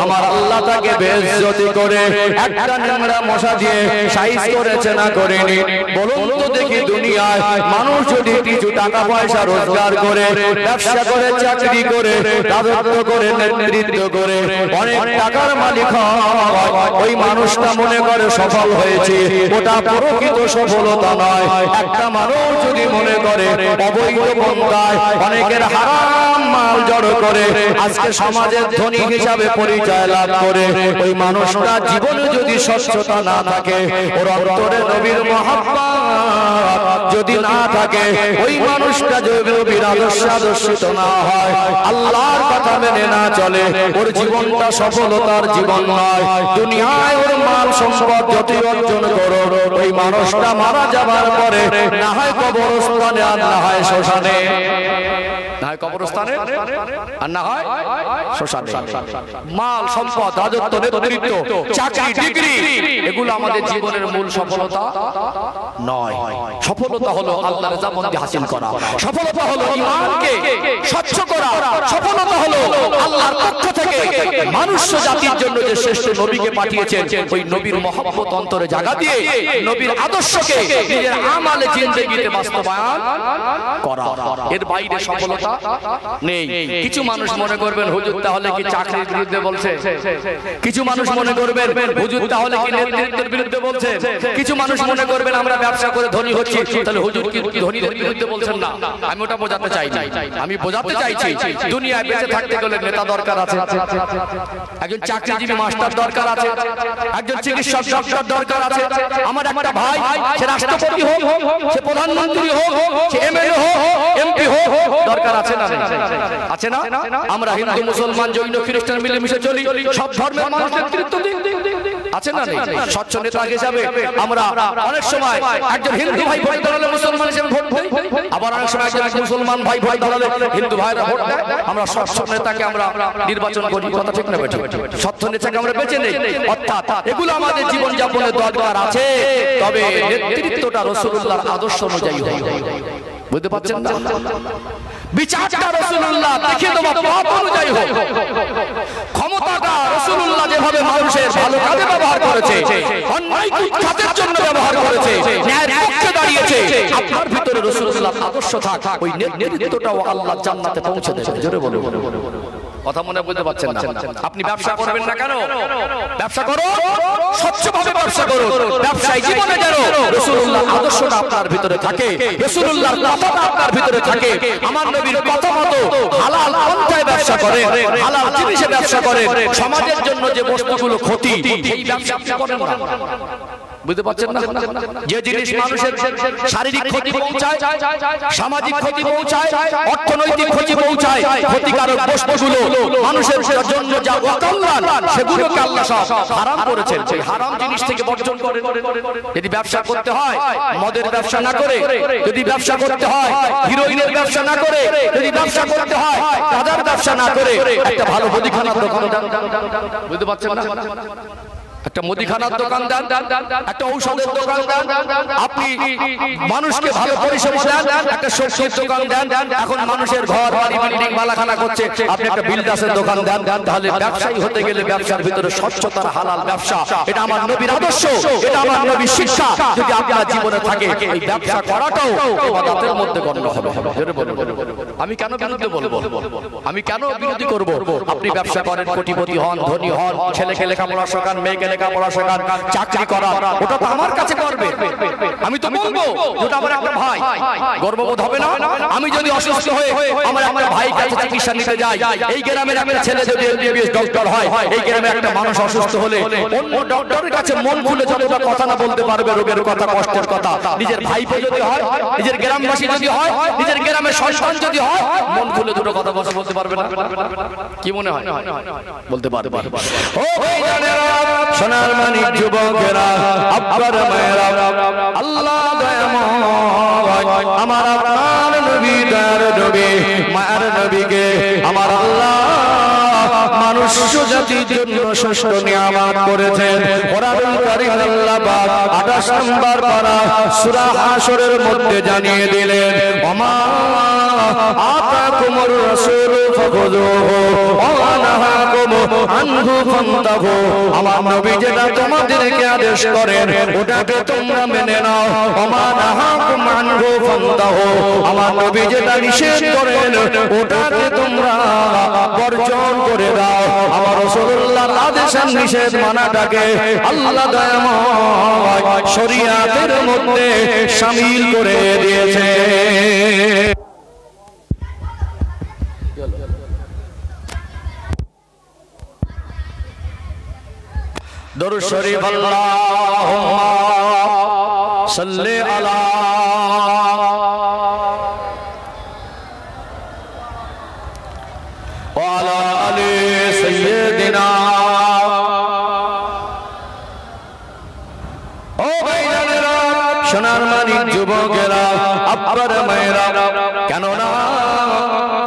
আমার আল্লাহ তাকে বেইজ্জতি করে একটা নোংরা মশা দিয়ে সাইজ করেছে না করেনি? বলুন তো দেখি, দুনিয়ায় মানুষ যদি কিছু টাকা পয়সা রোজগার করে, ব্যবসা করে, চাকরি করে, রাজত্ব করে, নেতৃত্ব করে, অনেক টাকার মালিক হয়, ওই মানুষটা মনে করে সফল হয়েছে, ওটা প্রকৃত সফলতা নয়। একটা মানুষ যদি মনে করে অবৈধ পন্থায় অনেকের হারাম মাল জড়ো করে আজকে সমাজের ধনী হিসাবে পরিচয় লাভ করে, ওই মানুষটা জীবনে যদি স্বচ্ছতা না থাকে, ওর অন্তরে নবীর মহব্বত যদি না থাকে, ওই মানুষটা যদি নবীর আদর্শিত না হয়, আল্লাহর কথা মেনে না চলে, ওর জীবনটা সফলতার জীবন নয়। দুনিয়ায় ওর মাল সম্পদ যতই অর্জন করো, ওই মানুষটা মারা যাবার পরে না হয় কবরস্থানে আর না হয় শ্মশানে, না হয় কবরস্থানে আর না হয় শ্মশানে। মাল সম্পদ, রাজত্ব, নেতৃত্ব, চাকরি, ডিগ্রি, এগুলো আমাদের জীবনের মূল সফলতা নয়। সফলতা হলো আল্লাহর রিযাবন্দি হাসিল করা, সফলতা হলো ঈমানকে স্বচ্ছ করা, সফলতা হলো আল্লাহর পক্ষ থেকে মানুষ জাতির জন্য যে শ্রেষ্ঠ নবীকে পাঠিয়েছেন, ওই নবীর মহব্বত অন্তরে জায়গা দিয়ে নবীর আদর্শকে নিজের আমালে জিন্দেগিতে বাস্তবায়ন করা। এর বাইরে সফলতা নেই। কিছু মানুষ মনে করবেন হুজুর তাহলে কি চাকরির বিরুদ্ধে বলছে, কিছু মানুষ মনে করবেন হুজুর তাহলে কি নেতৃত্বের বিরুদ্ধে বলছে, কিছু মানুষ মনে করবেন আমরা ব্যবসা করে ধনী হচ্ছি, তাহলে হুজুর কি ধনীদের বিরুদ্ধে বলছেন না। আমি ওটা বোঝাতে চাই না, আমি বোঝাতে চাইছি দুনিয়ায় বেঁচে থাকতে গেলে নেতা দরকার আছে, একজন চাকরিজীবী মাস্টার দরকার আছে, একজন চিকিৎসক ডক্টর দরকার আছে। আমার একটা ভাই, সে রাষ্ট্রপতি হোক, সে প্রধানমন্ত্রী হোক, সে এমএলএ হোক, এমপি হোক, দরকার আছে না? আছে না? আমরা হিন্দু, মুসলমান, জৈন, খ্রিস্টান মিলেমিশে চলি, সব ধর্মের মানুষ নেতৃত্ব দিই, আছে না? স্বচ্ছ নেতা হিসাবে আমরা অনেক সময় একজন হিন্দু ভাই ভোট দাঁড়ালে মুসলমান হিসেবে ভোট দেই, আবার অনেক সময় একজন মুসলমান ভাই ভোট দাঁড়ালে হিন্দু ভাইরা ভোট দেয়। আমরা স্বচ্ছ নেতাকে আমরা নির্বাচন করি, কথা ঠিক না বেঠিক? স্বচ্ছ নেতাকে আমরা বেছে নেই। অর্থাৎ এগুলো আমাদের জীবন যাপনের দরকার আছে, তবে নেতৃত্বটা রাসূলুল্লাহর আদর্শ অনুযায়ী হবে। বুঝতে পারছেন না? বিচারটা রাসূলুল্লাহ দেখিয়ে দেওয়া পথ অনুযায়ী হোক, ক্ষমতাটা রাসূলুল্লাহ যেভাবে মানুষের ভালো কাজে ব্যবহার করেছে, অন্যায় কুৎখাতের জন্য ব্যবহার করেছে, ন্যায়ের পক্ষে দাঁড়িয়েছে, আপনার ভিতরে রাসূলুল্লাহর আদর্শ থাক, ওই নেতৃত্বটাও আল্লাহ জান্নাতে পৌঁছে দেবে। জোরে বলুন। কথা মনে বুঝতে পারছেন না? আপনি ব্যবসা করবেন না কেন? ব্যবসা করো, স্বচ্ছভাবে ব্যবসা করো, ব্যবসায়ী জীবনে যেন রাসূলুল্লাহর আদর্শটা আপনার ভিতরে থাকে, রাসূলুল্লাহর কথাটা আপনার ভিতরে থাকে। আমার নবীর কথা মতো হালাল পন্থায় ব্যবসা করেন, হালাল জিনিসে ব্যবসা করেন, সমাজের জন্য যে বস্তুগুলো ক্ষতি, এই ব্যবসা আপনি করেন না। বুঝতে পারছেন না? যে জিনিস মানুষের শারীরিক ক্ষতি পৌঁছায়, সামাজিক ক্ষতি পৌঁছায়, অর্থনৈতিক ক্ষতি পৌঁছায়, ক্ষতিকারক বস্তুগুলো মানুষের জন্য যা অকল্যাণ, সেগুলোকে আল্লাহ সব হারাম করেছেন। সেই হারাম জিনিস থেকে বর্জন করেন। যদি ব্যবসা করতে হয় মদের ব্যবসা না করে, যদি ব্যবসা করতে হয় হিরোইনের ব্যবসা না করে, যদি ব্যবসা করতে হয় গাঁজার ব্যবসা না করে, একটা ভালো মুদিখানার দোকান। বুঝতে পারছেন না? একটা মুদিখানার দোকান দেন, একটা ঔষধের দোকান দেন, আপনি মানুষকে ভালো পরিষেবা দেন, একটা সবজির দোকান দেন, এখন মানুষের ঘর বাড়ি বিল্ডিং বালাখানা করছে, আপনি একটা বিল্ডার্সের দোকান দেন, তাহলে ব্যবসায়ী হতে গেলে ব্যবসার ভিতরে স্বচ্ছতার হালাল ব্যবসা, এটা আমার নবীর আদর্শ, এটা আমার নবীর শিক্ষা যদি আপনার জীবনে থাকে, এই ব্যবসা করাটাও ইবাদতের মধ্যে গণ্য হবে। আমি কেন বিরুদ্ধে বলবো, আমি কেন বিরোধী করব? আপনি ব্যবসা করেন, কোটিপতি হন, ধনী হন, ছেলেকে লেখাপড়া শেখান, মেয়েকে লেখাপড়া শেখান, চাকরি করান, ওটা তো আমার কাছে করবে, আমি তো বলবো ওটা আমার একটা ভাই, গর্ববোধ হবে না? আমি যদি অসুস্থ হয়ে আমার একটা ভাই কাছে চিকিৎসা নিতে যাই, এই গ্রামের একটা ছেলে যদি এমবিবিএস ডক্টর হয়, এই গ্রামে একটা মানুষ অসুস্থ হলে অন্য ডক্টরের কাছে মন খুলে যতটা কথা না বলতে পারবে, রোগের কথা, কষ্টের কথা, নিজের ভাইপো যদি হয়, নিজের গ্রামবাসী যদি হয়, নিজের গ্রামের সন্তান যদি হয়, মন খুলে দুটো কথা বলতে পারবে না? কি মনে হয়? বলতে পারবে। ও ভাইজানেরা, সোনার মানিক যুবকেরা, আব্বার মায়েরা, আল্লাহ দয়াময় আমার আপনার নবী, দয়ার নবী, মায়ের নবীকে আমার আল্লাহ মানুষ জাতির জন্য শ্রেষ্ঠ নিয়ামত করেছেন। কোরআনুল কারীম আল্লাহ পাক 28 নম্বর পারা সূরা হাশরের মধ্যে জানিয়ে দিলেন, ওমা আতাকুমুর রাসূলু ফাখুযুহু ওয়া নাহাকুম আনহু ফান্তাহু। আমার নবী যেটা তোমাদেরকে আদেশ করেন ওটাকে তোমরা মেনে নাও। ওমা নাহাকুম আনহু ফান্তাহু। আমার নবী যেটা নিষেধ করেন ওটাকে তোমরা বর্জন করে দাও। আমার রাসূলুল্লাহর আদেশ আর নিষেধ মানাটাকে আল্লাহ দয়াময় শরীয়তের মধ্যে শামিল করে দিয়েছে। দরুদ শরীফ আল্লাহুম্মা সাল্লি আলা ওয়া আলা আলি সাইয়্যিদিনা। ও ভাইজানেরা, সোনার মানিক যুবকেরা, আব্বার মায়েরা, কেননা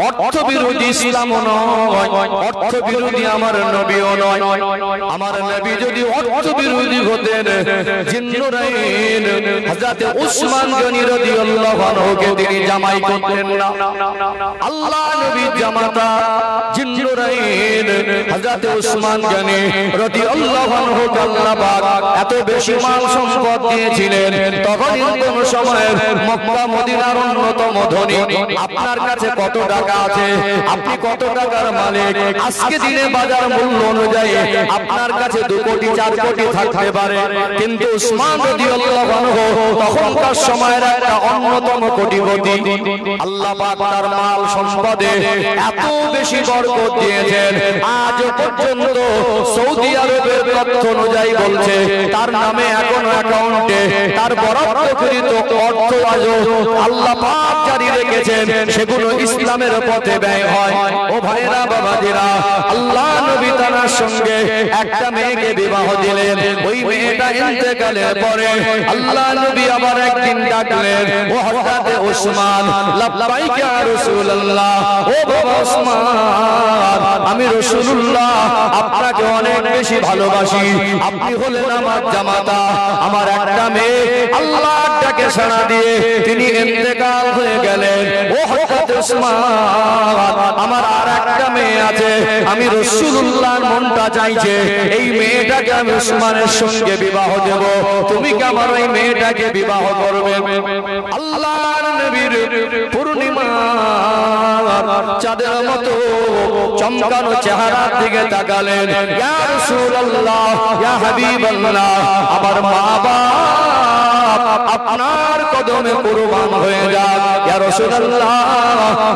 অর্থ বিরোধী ইসলামও নয়, অর্থ বিরোধী আমার নবীও নয়। আমার নবী যদি অর্থ বিরোধী হতেন, জিন্নুরাইন হযরত উসমান গনি রাদিয়াল্লাহু আনহুকে তিনি জামাই করতেন না। আল্লাহ নবীর জামাতা জিন্নুরাইন হযরত উসমান গনি রাদিয়াল্লাহু আনহুকে আল্লাহ পাক এত বেশি মাল সম্পদ দিয়েছিলেন, তখন কোন সময় মক্কা মদিনার অন্যতম ধনী। আপনার কাছে কত টাকা আছে, আপনি কত টাকার মালিক, আজকে দিনে বাজার মূল্য অনুযায়ী আপনার কাছে 2 কোটি 4 কোটি থাকতে পারে, কিন্তু উসমান রাদিয়াল্লাহু আনহু তখনকার সময়ের একটা অন্যতম কোটিপতি। আল্লাহ পাক তার মাল সম্পদে এত বেশি বরকত দিয়েছেন, আজ পর্যন্ত সৌদি আরবের তথ্য অনুযায়ী বলছে তার নামে এখনো অ্যাকাউন্টে তার বরাদ্দকৃত অর্থ আজও আল্লাহ পাক জারি রেখেছেন, সেগুলো ইসলামের পথে ব্যয় হয়। ও ভাইরা, বাবাজিরা, আল্লাহ নবী তার সঙ্গে একটা মেয়েকে বিবাহ দিলেন। ওই মেয়েটা ইন্তেকালের পরে আল্লাহ নবী আবার একদিন ডাকলেন, ও হযরত উসমান, লাব্বাইক ইয়া রাসূলুল্লাহ। ও বাবা উসমান, আমি রাসূলুল্লাহ আপনাকে অনেক বেশি ভালোবাসি, আপনি হলেন আমার জামাতা। আমার একটা মেয়ে আল্লাহর ডাকে সাড়া দিয়ে তিনি ইন্তেকাল হয়ে গেলেন। ও হযরত উসমান, আমার আর একটা মেয়ে আছে, আমি রাসূলুল্লাহর মনটা চাইছে এই মেয়েটাকে আমি উসমানের সঙ্গে বিবাহ দেব, তুমি কি আমার ওই মেয়েটাকে বিবাহ করবে? আল্লাহর নবীর পূর্ণিমা চাঁদের মতো চমকানো চেহারার দিকে তাকালেন। ইয়া রাসূলুল্লাহ, ইয়া হাবিবাল্লাহ, আমার মা বাবা আপনার কদমে কুরবান হয়ে যাক। ইয়া রাসূলুল্লাহ,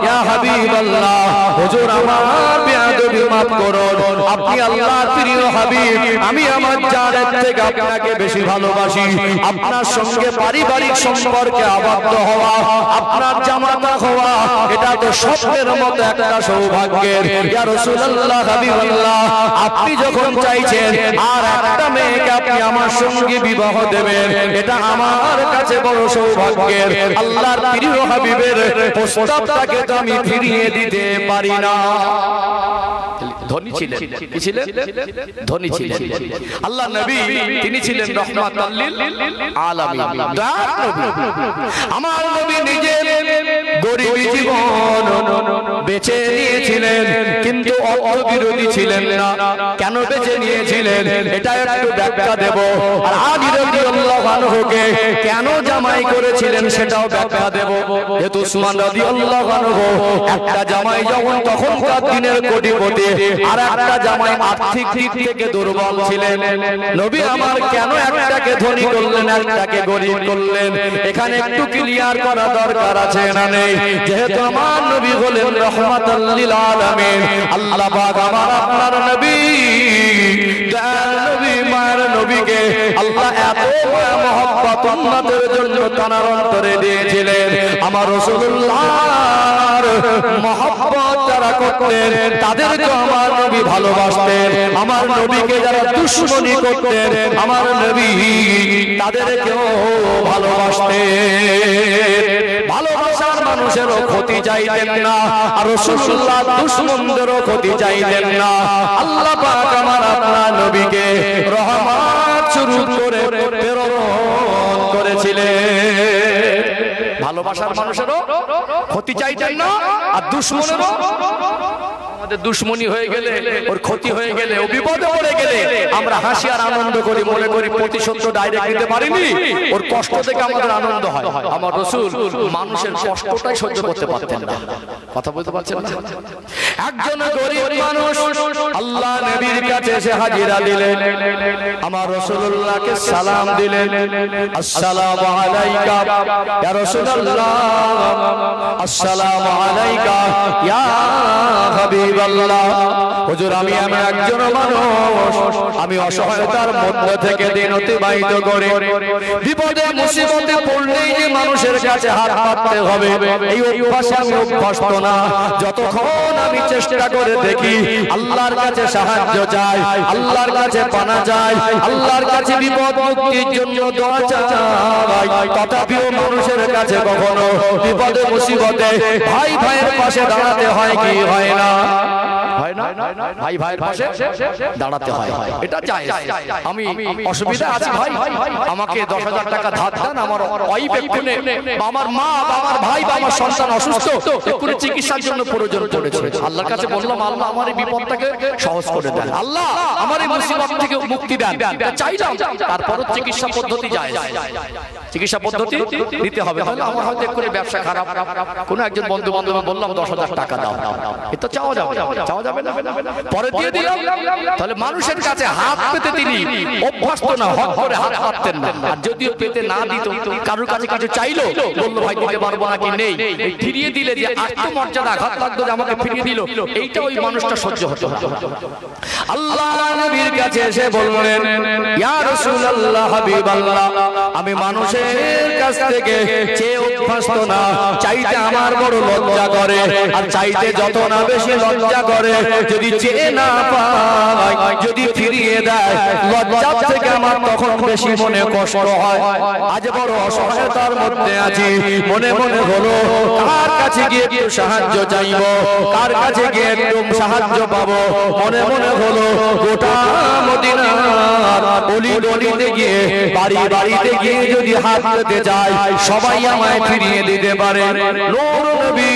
ইয়া হাবিবাল্লাহ, হুজুর আমার বেয়াদবি মাফ করুন, আপনি আল্লাহর প্রিয় হাবিব, আমি আমার জানের থেকে আপনাকে বেশি ভালোবাসি। আপনার সঙ্গে পারিবারিক সম্পর্কে আবদ্ধ হওয়া, আপনার জামাতা হওয়া, এটা তো স্বপ্নের মতো একটা সৌভাগ্যের। ইয়া রাসূলুল্লাহ, হাবিবাল্লাহ, আপনি যখন চাইছেন আর একটা মেয়েকে আপনি আমার সঙ্গে বিবাহ দেবেন, এটা আমার কাছে বড় সৌভাগ্যের। আল্লাহর প্রিয় হাবিবের প্রস্তাবটাকে তো আমি ফিরিয়ে দিতে পারি না। ধনী ছিলেন। কি ছিলেন? ধনী ছিলেন। আল্লাহ নবী তিনি ছিলেন রাহমাতাল লিল আলামিন, দয়ার নবী। আমার নবী নিজে গরীব জীবন বেঁচে নিয়েছিলেন, কিন্তু অর্থ বিরোধী ছিলেন না। কেন বেঁচে নিয়েছিলেন এটা একটু ব্যাখ্যা দেব। আর আলী রাদিয়াল্লাহু আনহুকে কেন জামাই করেছিলেন সেটাও ব্যাখ্যা দেব। যেহেতু উসমান রাদিয়াল্লাহু আনহু একটা জামাই যখন তখনকার দিনের কোটিপতি, আর একটা জামাই আর্থিক দিক থেকে দুর্বল ছিলেন, নবী আমার কেন একটাকে ধনী করলেন একটাকে গরীব করলেন? এখানে একটু ক্লিয়ার করা দরকার আছে না নেই? যেহেতু আমার নবী হলেন রাহমাতাল লিল আলামিন, আল্লাহ পাক আমার আপনার নবী দয়ার নবী মায়ের নবীকে আল্লাহ এত মহব্বত উম্মতের জন্য তার অন্তরে দিয়েছিলেন। আমার রাসূলুল্লাহর মহব্বত যারা করতেন তাদেরকে আমার নবী ভালোবাসতেন। আমার নবীকে যারা দুশমনি করতেন আমার নবী তাদেরকেও ভালোবাসতেন। ভালোবাসার মানুষেরও ক্ষতি চাইতেন না, আর রাসূলুল্লাহ দুশমনদেরও ক্ষতি চাইতেন না। আল্লাহ পাক আমার আপনার নবীকে রহমত স্বরূপ করে প্রেরণ করেছিলেন। ভালোবাসার মানুষেরও ক্ষতি চাইতেন না, আর দুশমনেরও। আমাদের দুশমনি হয়ে গেলে, ওর ক্ষতি হয়ে গেলে, ও বিপদে পড়ে গেলে আমরা হাসি আর আনন্দ করি, মনে করি প্রতিশোধ তো ডাইরেক্ট নিতে পারিনি, ওর কষ্ট থেকে আমাদের আনন্দ হয়। আমার রাসূল মানুষের কষ্টটাই সহ্য করতে পারতেন না। কথা বলতে পারছেন না? একজন গরীব মানুষ আল্লাহ নবীর কাছে এসে হাজিরা দিলেন, আমার রাসূলুল্লাহকে সালাম দিলেন, আসসালামু আলাইকা ইয়া রাসূলুল্লাহ, আসসালামু আলাইকা ইয়া হাবিবাল্লাহ। হুজুর আমি একজন মানুষ, আমি অসহায়তার মধ্য থেকে দিন অতিবাহিত করে বিপদে মুসিবতে পড়লেই যে মানুষের কাছে হাত পাততে হবে এই অভ্যাসে আমি অভ্যস্ত না। যতক্ষণ আমি চেষ্টা করে দেখি আল্লাহর কাছে সাহায্য চাই, আল্লাহর কাছে পানা চাই, আল্লাহর কাছে বিপদ মুক্তির জন্য দোয়া চাই, তথাপিও মানুষের কাছে কখনো বিপদে মুসিবতে ভাই ভাইয়ের পাশে দাঁড়াতে হয় কি হয় না? হয় না? ভাই ভাইয়ের পাশে দাঁড়াতে হয়, এটা জায়েজ। আমি অসুবিধা আছে ভাই, আমাকে 10,000 টাকা ধার দেন, আমার ওয়াইফ এক্ষুনি বা আমার মা বা আমার ভাই বা আমার সন্তান অসুস্থ, এক্ষুনি চিকিৎসার জন্য প্রয়োজন পড়েছে। আল্লাহর কাছে বললাম আল্লাহ আমার এই বিপদটাকে সহজ করে দেন, আল্লাহ আমার এই মুসিবত থেকে মুক্তি দেন, চাইলাম। তারপরও চিকিৎসা পদ্ধতি জায়েজ, চিকিৎসা পদ্ধতি দিতে হবে। তাহলে আমার হয়তো এক্ষুনি ব্যবসা খারাপ, কোনো একজন বন্ধু বান্ধব বললাম 10,000 টাকা দাও, এটা চাওয়া যাবে, চাওয়া যাবে না, পরে দিয়ে দিলাম। তাহলে মানুষের কাছে হাত পেতে তিনি অভ্যস্ত না, হক করে হাত পাততেন না। আর যদিও পেতে না দিত, কারোর কাছে কিছু চাইলো, বললো ভাই দিতে পারবো নাকি, নেই, ফিরিয়ে দিলে যে আত্মমর্যাদা আঘাত লাগতো যে আমাকে ফিরিয়ে দিল, এইটা ওই মানুষটা সহ্য হতো। আল্লাহ নবীর কাছে এসে বললেন ইয়া রাসূলুল্লাহ হাবিবাল্লাহ, আমি মানুষের কাছ থেকে চেয়ে অভ্যস্ত না, চাইতে আমার বড় লজ্জা করে, আর চাইতে যত না বেশি লজ্জা করে, যদি চেয়ে না পাই, যদি ফিরিয়ে দেয়, লজ্জা থেকে আমার তখন বেশি মনে কষ্ট হয়। আজ বড় অসহায়তার মধ্যে আছি, মনে মনে হলো কার কাছে গিয়ে একটু সাহায্য চাইব, কার কাছে গিয়ে একটু সাহায্য পাবো। মনে মনে হলো গোটা মদিনার অলি গলিতে গিয়ে, বাড়ি বাড়িতে গিয়ে যদি হাত পেতে যায়, সবাই আমায় ফিরিয়ে দিতে পারে। নূর নবী,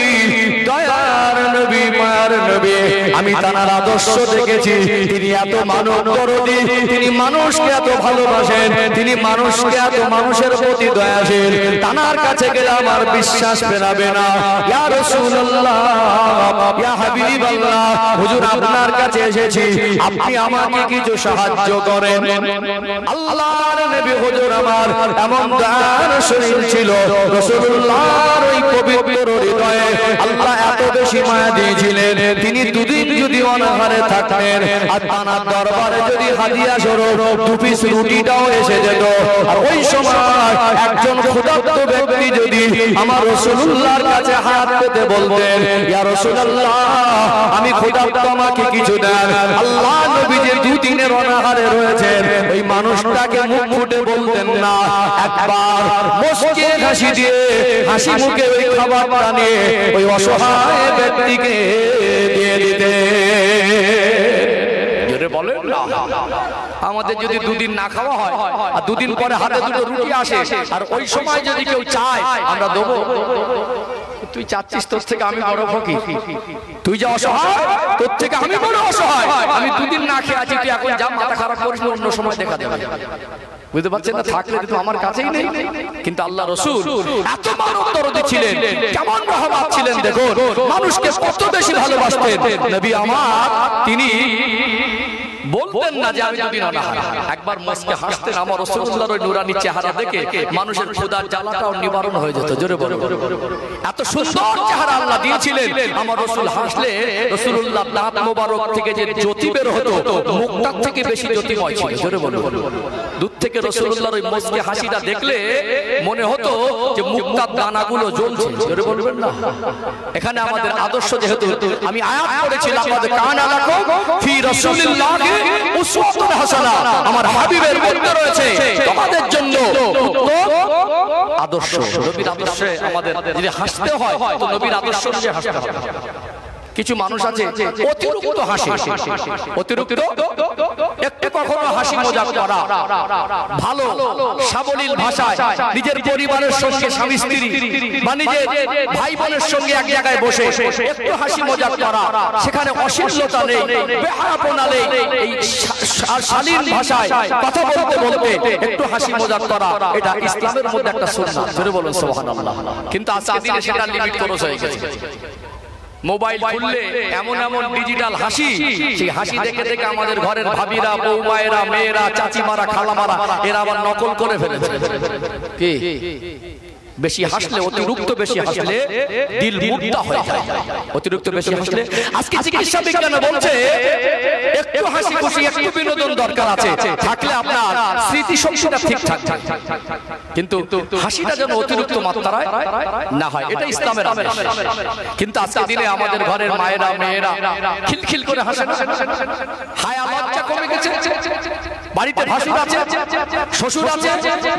দয়ার নবী, মায়ার নবী, আমি তার আদর্শ দেখেছি। তিনি এত মানব দরদী, তিনি মানুষকে এত ভালোবাসেন, তিনি মানুষকে এত মানুষের প্রতি দয়াশীল। তার কাছে গেলে আমার বিশ্বাস ফেরাবে না। ইয়া রাসূলুল্লাহ, ইয়া হাবিবাল্লাহ, হুজুর আপনার কাছে এসেছি, আপনি আমাকে কিছু সাহায্য করেন। আল্লাহর নবী হুজুর আমার এমন দয়ার শরীর ছিল, রাসূলুল্লাহর ওই পবিত্র হৃদয়ে আল্লাহ এত বেশি মায়া দিয়েছিলেন, তিনি দুদিন যদি অনাহারে থাকতেন, আর তার দরবারে যদি হাদিয়া স্বরূপ 2 পিস রুটিটাও এসে যেত, আর ওই সময় একজন ক্ষুধার্ত ব্যক্তি যদি আমার রাসূলুল্লাহর কাছে হাত পেতে বলতেন ইয়া রাসূলুল্লাহ আমি ক্ষুধার্ত, আমাকে কিছু দেন, আল্লাহ নবী যে 2 দিনের অনাহারে রয়েছেন, ওই মানুষটাকে মুখ ফুটে বলতে বলতেন না, একবার মুচকি হাসি দিয়ে হাসি মুখে ওই খাবারটা নিয়ে ওই অসহায় ব্যক্তিকে দিয়ে দিতে। বলেন না, আমাদের যদি দুদিন না খাওয়া হয় আর দুদিন পরে হাতে দুটো রুটি আসে আর ওই সময় যদি কেউ চায় আমরা দেবো? তুই চাচ্ছিস তোর থেকে আমি বড় ফকির, তুই যা অসহায় তোর থেকে আমি বড় অসহায়, আমি দুদিন না খেয়ে আছি, তুই এখন যা মাথা খারাপ করিস অন্য সময় দেখা যাবে। বুঝতে পারছেন না? থাকলে তো আমার কাছেই নেই। কিন্তু আল্লাহ রাসূল এত মানব দরদি ছিলেন, কেমন রহমত ছিলেন দেখুন, মানুষকে কত বেশি ভালোবাসতেন নবী আমার। তিনি বলতেন না যে আমি দুদিন অনাহার, একবার মুস্কে হাসতেন, আমার রাসূলুল্লাহর ওই নূরানি চেহারা দেখে মানুষের ক্ষুধার জ্বালাটাও নিবারণ হয়ে যেত। জোরে বলো, এত সুন্দর চেহারা আল্লাহ দিয়েছিলেন। আমার রাসূল হাসলে রাসূলুল্লাহ দাঁত মোবারক থেকে যে জ্যোতি বের হতো মুখটার থেকে বেশি জ্যোতিময় ছিল। জোরে বলো, দূর থেকে রাসূলুল্লাহর ওই মুস্কে হাসিটা দেখলে মনে হতো যে মুক্তার দানাগুলো জ্বলছে। জোরে বলবেন না? এখানে আমাদের আদর্শ, যেহেতু আমি আয়াত পড়েছিলাম, আমাদের কানা লাকুম ফি রাসূলিল্লাহি উসওয়াতুন হাসানাহ, আমার হাবিবের মধ্যে রয়েছে তোমাদের জন্য উত্তম আদর্শ। নবীর আদর্শে আমাদের যদি হাসতে হয় তো নবীর আদর্শ নিয়ে হাসতে হবে। কিছু মানুষ আছে অতিরিক্ত হাসি, অতিরিক্ত একটু কখনো হাসি মজাক করা, ভালো সাবলীল ভাষায় নিজের পরিবারের সঙ্গে স্বামী স্ত্রী বা নিজের ভাই বোনের সঙ্গে এক জায়গায় বসে একটু হাসি মজাক করা, সেখানে অশ্লীলতা নেই, বেহায়াপনা নেই, এই শালীন ভাষায় কথা বলতে বলতে একটু হাসি মজাক করা, এটা ইসলামের মধ্যে একটা সুন্নাত। জোরে বলুন সুবহানাল্লাহ। কিন্তু আজকে দিনে সেটা লিমিট ক্রস হয়ে গেছে। মোবাইল খুললে এমন এমন ডিজিটাল হাসি, সেই হাসি দেখে দেখে আমাদের ঘরের ভাবিরা, বৌমায়েরা, মেয়েরা, চাচিমারা, খালামারা এরা আবার নকল করে ফেলেছে। কি বেশি হাসলে, অতিরিক্ত বেশি হাসলে দিল মুর্দা হয়ে যায়। অতিরিক্ত বেশি হাসলে, আজকে চিকিৎসা বিজ্ঞান বলছে একটু হাসি খুশি, একটু বিনোদন দরকার আছে, থাকলে আপনার স্মৃতি শক্তিটা ঠিকঠাক থাকে। কিন্তু হাসিটা যেন অতিরিক্ত মাত্রায় না হয়, এটা ইসলামের আদেশ। কিন্তু আজকে দিনে আমাদের ঘরের মায়েরা, মেয়েরা খিলখিল করে হাসে না, হায়া লজ্জা কমে গেছে। বাড়িতে ভাসুর আছে, শ্বশুর আছে,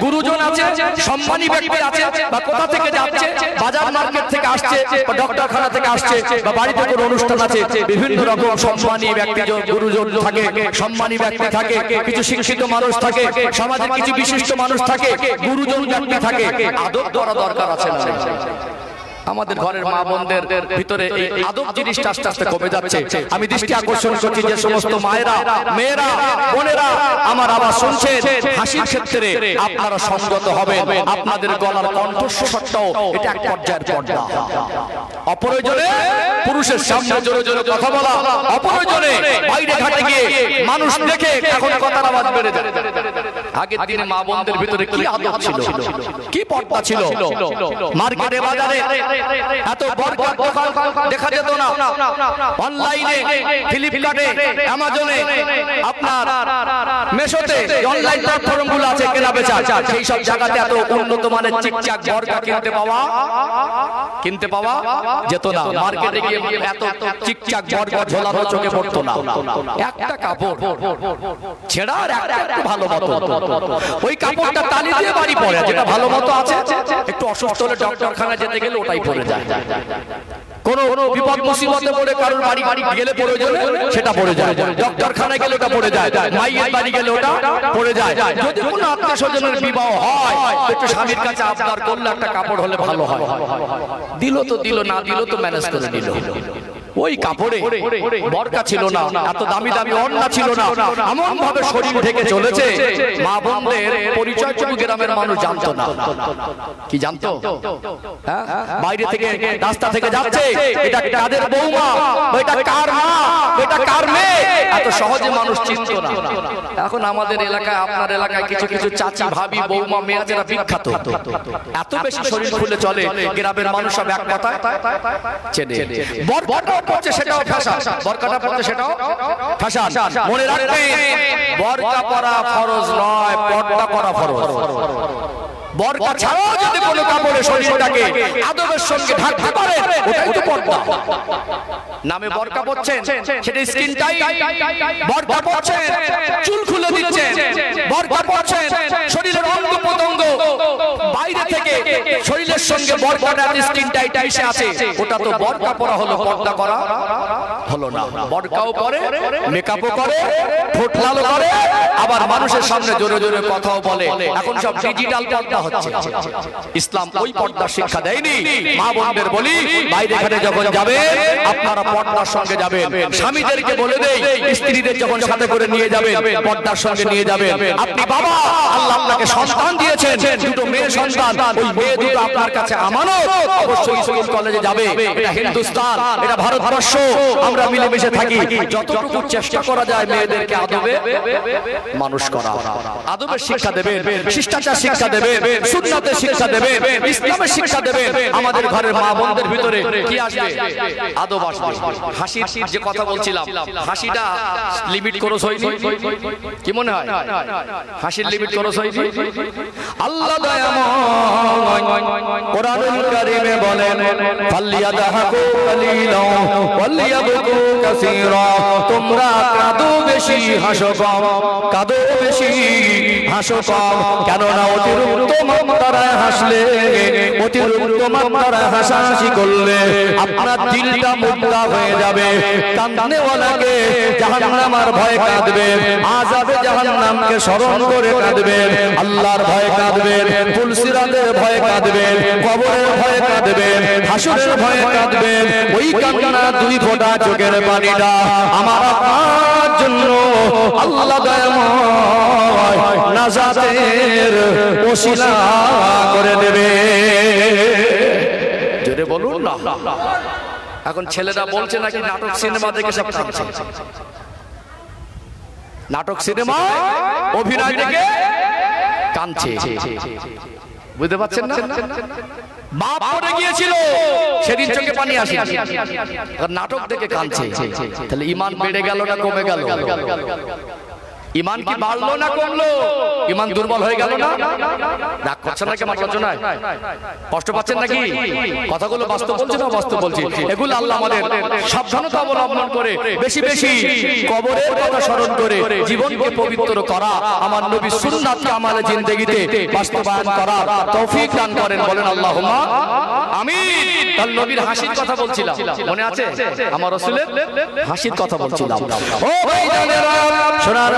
গুরুজন আছে, সম্মানী ব্যক্তি আছে, বা কোথা থেকে যাচ্ছে, বাজার মার্কেট থেকে আসছে, বা ডক্টরখানা থেকে আসছে, বা বাড়িতে কোনো অনুষ্ঠান আছে, বিভিন্ন রকম সম্মানী ব্যক্তি, গুরুজন থাকে, সম্মানী ব্যক্তি থাকে, কিছু শিক্ষিত মানুষ থাকে, সমাজের কিছু বিশিষ্ট মানুষ থাকে, গুরুজন ব্যক্তি থাকে, আদব করা দরকার আছে না? আমাদের ঘরের মা বোনদের ভিতরে এই আদব জিনিসটা আস্তে আস্তে কমে যাচ্ছে। আমি দৃষ্টি আকর্ষণ করছি যে সমস্ত মায়েরা, মেয়েরা, বোনেরা আমার আওয়াজ শুনছেন, হাসির ক্ষেত্রে আপনারা সংযত হবেন। আপনাদের গলার কণ্ঠস্বরটাও এটা এক পর্যায়ের পর্দা। অপ্রয়োজনে পুরুষের সামনে জোরে জোরে কথা বলা, অপ্রয়োজনে বাইরে ঘাটে গিয়ে মানুষ দেখে এখন কথার আওয়াজ বেড়ে যায়। আগের দিনে মা বোনদের ভিতরে কি আদব ছিল, কি পর্দা ছিল। মার্কেটে বাজারে এত বরকত দেখা যেত না। অনলাইনে, ফ্লিপকার্টে, অ্যামাজনে, আপনার মেশোতে অনলাইন প্ল্যাটফর্মগুলো আছে কেনা বেচা, সেই সব জায়গাতে এত উন্নত মানের চিকচাক বরকা কিনতে পাওয়া যেত না। মার্কেটে গিয়ে এত চিকচাক বরকা ঝোলানো চোখে পড়তো না। একটা কাপড় ছেঁড়া আর একটা ভালো মতো, ওই কাপড়টা তালি দিয়ে বাড়ি পড়ে, যেটা ভালো মতো আছে, একটু অসুস্থ হলে ডক্টরখানা যেতে গেলে ওটাই পড়ে যায়। কোনো বিপদ মুসিবতে পড়ে কারোর বাড়ি গেলে প্রয়োজনে সেটা পড়ে যায়, ডক্টরখানায় গেলে ওটা পড়ে যায়, মায়ের বাড়ি গেলে ওটা পড়ে যায়। যদি কোনো আত্মীয় স্বজনের বিবাহ হয়, একটু স্বামীর কাছে আবদার করলে একটা কাপড় হলে ভালো হয়। দিল তো দিল, না দিল তো ম্যানেজ করে দিল। ওই কাপড়ে বরকা ছিল না, এত দামি দামি ওড়না ছিল না, এমন ভাবে শরীর ঢেকে চলেছে, মা বোনদের পরিচয় টুকু গ্রামের মানুষ জানতো না। কি জানতো? বাইরে থেকে, রাস্তা থেকে যাচ্ছে, এটা কাদের বৌমা, এটা কার মা, এটা কার মেয়ে, এত সহজে মানুষ চিনতো না। এখন আমাদের এলাকায়, আপনার এলাকায় কিছু কিছু চাচি, ভাবি, বৌমা, মেয়ে যারা বিখ্যাত, এত বেশি শরীর খুলে চলে, গ্রামের মানুষ সব এক কথায় চেনে। বরকাটা পড়ছে সেটাও ফ্যাশন, বরকাটা পড়ছে সেটাও ফ্যাশন। মনে রাখবেন, বরকা পরা ফরজ নয়, পর্দা করা ফরজ। বরকা ছাড়াও যদি কোনো কাপড়ে শরীরটাকে আদবের সঙ্গে ঢাকতে পারে, ওটাই তো পর্দা। নামে বরকা পড়ছেন, সেটা স্কিন টাইট। বরকা পড়ছেন, চুল খুলে দিচ্ছেন। বরকা পড়ছেন, শরীরের অঙ্গ স্ত্রীদের সঙ্গে বরকাটা স্কিন টাইট এসে আছে, ওটা তো বরকা পরা হলো, পর্দা করা হলো না। বরকাও পরে, মেকআপও করে, ঠোঁট লালও করে, আবার মানুষের সামনে জোরে জোরে কথাও বলে। এখন সব ডিজিটাল পর্দা হচ্ছে। ইসলাম ওই পর্দার শিক্ষা দেয়নি। মা বোনদের বলি, বাইরে ঘাটে যখন যাবেন আপনারা পর্দার সঙ্গে যাবেন। স্বামীদেরকে বলে দেই, স্ত্রীদের যখন সাথে করে নিয়ে যাবেন পর্দার সঙ্গে নিয়ে যাবেন। আপনি বাবা, আল্লাহ আপনাকে সন্তান দিয়েছেন, দুটো মেয়ে সন্তান, ওই মেয়ে দুটো আপনার কাছে আমানত। অবশ্যই স্কুল কলেজে যাবে। এটা হিন্দুস্তান, এটা ভারতবর্ষ, আমরা মিলেমিশে থাকি। যতটুকু চেষ্টা করা যায় মেয়েদেরকে আদবে মানুষ করা, আদবের শিক্ষা দেবেন, শিষ্টাচার শিক্ষা দেবেন, সুন্নাতের শিক্ষা দেবেন, ইসলামের শিক্ষা দেবেন। আমাদের ঘরের মা বোনদের ভিতরে কি আসবে? আদব আসবে। হাসির যে কথা বলছিলাম, হাসিটা লিমিট ক্রস হয়নি, কি মনে হয়? হাসির লিমিট ক্রস হয়নি। আল্লাহ দয়াময় কোরআনুল কারীমে বলেন, ফালিয়াদহাকু কালিলা ওয়ালিয়াবকু কাসীরা। তোমরা কাঁদো বেশি, হাসো কম, কাঁদো বেশি, হাসো কম। কেননা অতিরিক্ত মাত্রায় হাসলে, অতিরিক্ত মাত্রায় হাসাহাসি করলে আপনার দিলটা মুদ্রা হয়ে যাবে। কাঁদনেওয়ালাকে জাহান্নামের ভয় কাঁদবে, আযাবে জাহান্নামকে স্মরণ করে কাঁদবেন, আল্লাহর ভয় কাঁদবেন, ফুলসিরাতের ভয় কাঁদবেন, কবরের ভয় কাঁদবেন, হাসরের ভয় কাঁদবেন। ওই কান্না দুই ফোঁটা চোখের পানিটা আমার আপনার জন্য আল্লাহ দয়াময় নাজাতের ওসিলা করে দেবে। জোরে বলুন না। এখন ছেলেরা বলছে নাকি নাটক সিনেমা দেখে সব কাঁদছে। নাটক সিনেমা অভিনয় দেখে কাঁদছে, বুঝতে পারছেন না? বাপ পড়ে গিয়েছিল, সেদিন চোখে পানি আসে, নাটক দেখে কাঁদছে। তাহলে ঈমান বেড়ে গেল না কমে গেল? ঈমান কি বাড়লো না কমলো? ঈমান দুর্বল হয়ে গেল না? রাগ করছেন নাকি আমার আলোচনায়? কষ্ট পাচ্ছেন নাকি? কথাগুলো বাস্তব বলছি না বাস্তব বলছি? এগুলো আল্লাহ আমাদের সাবধানতা অবলম্বন করে বেশি বেশি কবরের কথা স্মরণ করে জীবনকে পবিত্র করা, আমার নবীর সুন্নাতকে আমাদের জিন্দেগিতে বাস্তবায়ন করা তৌফিক দান করেন। বলেন আল্লাহুম্মা আমিন। তার নবীর হাসির কথা বলছিলাম, মনে আছে? আমার রাসূলের হাসির কথা বলছিলাম। ও ভাইজানেরা, সোনার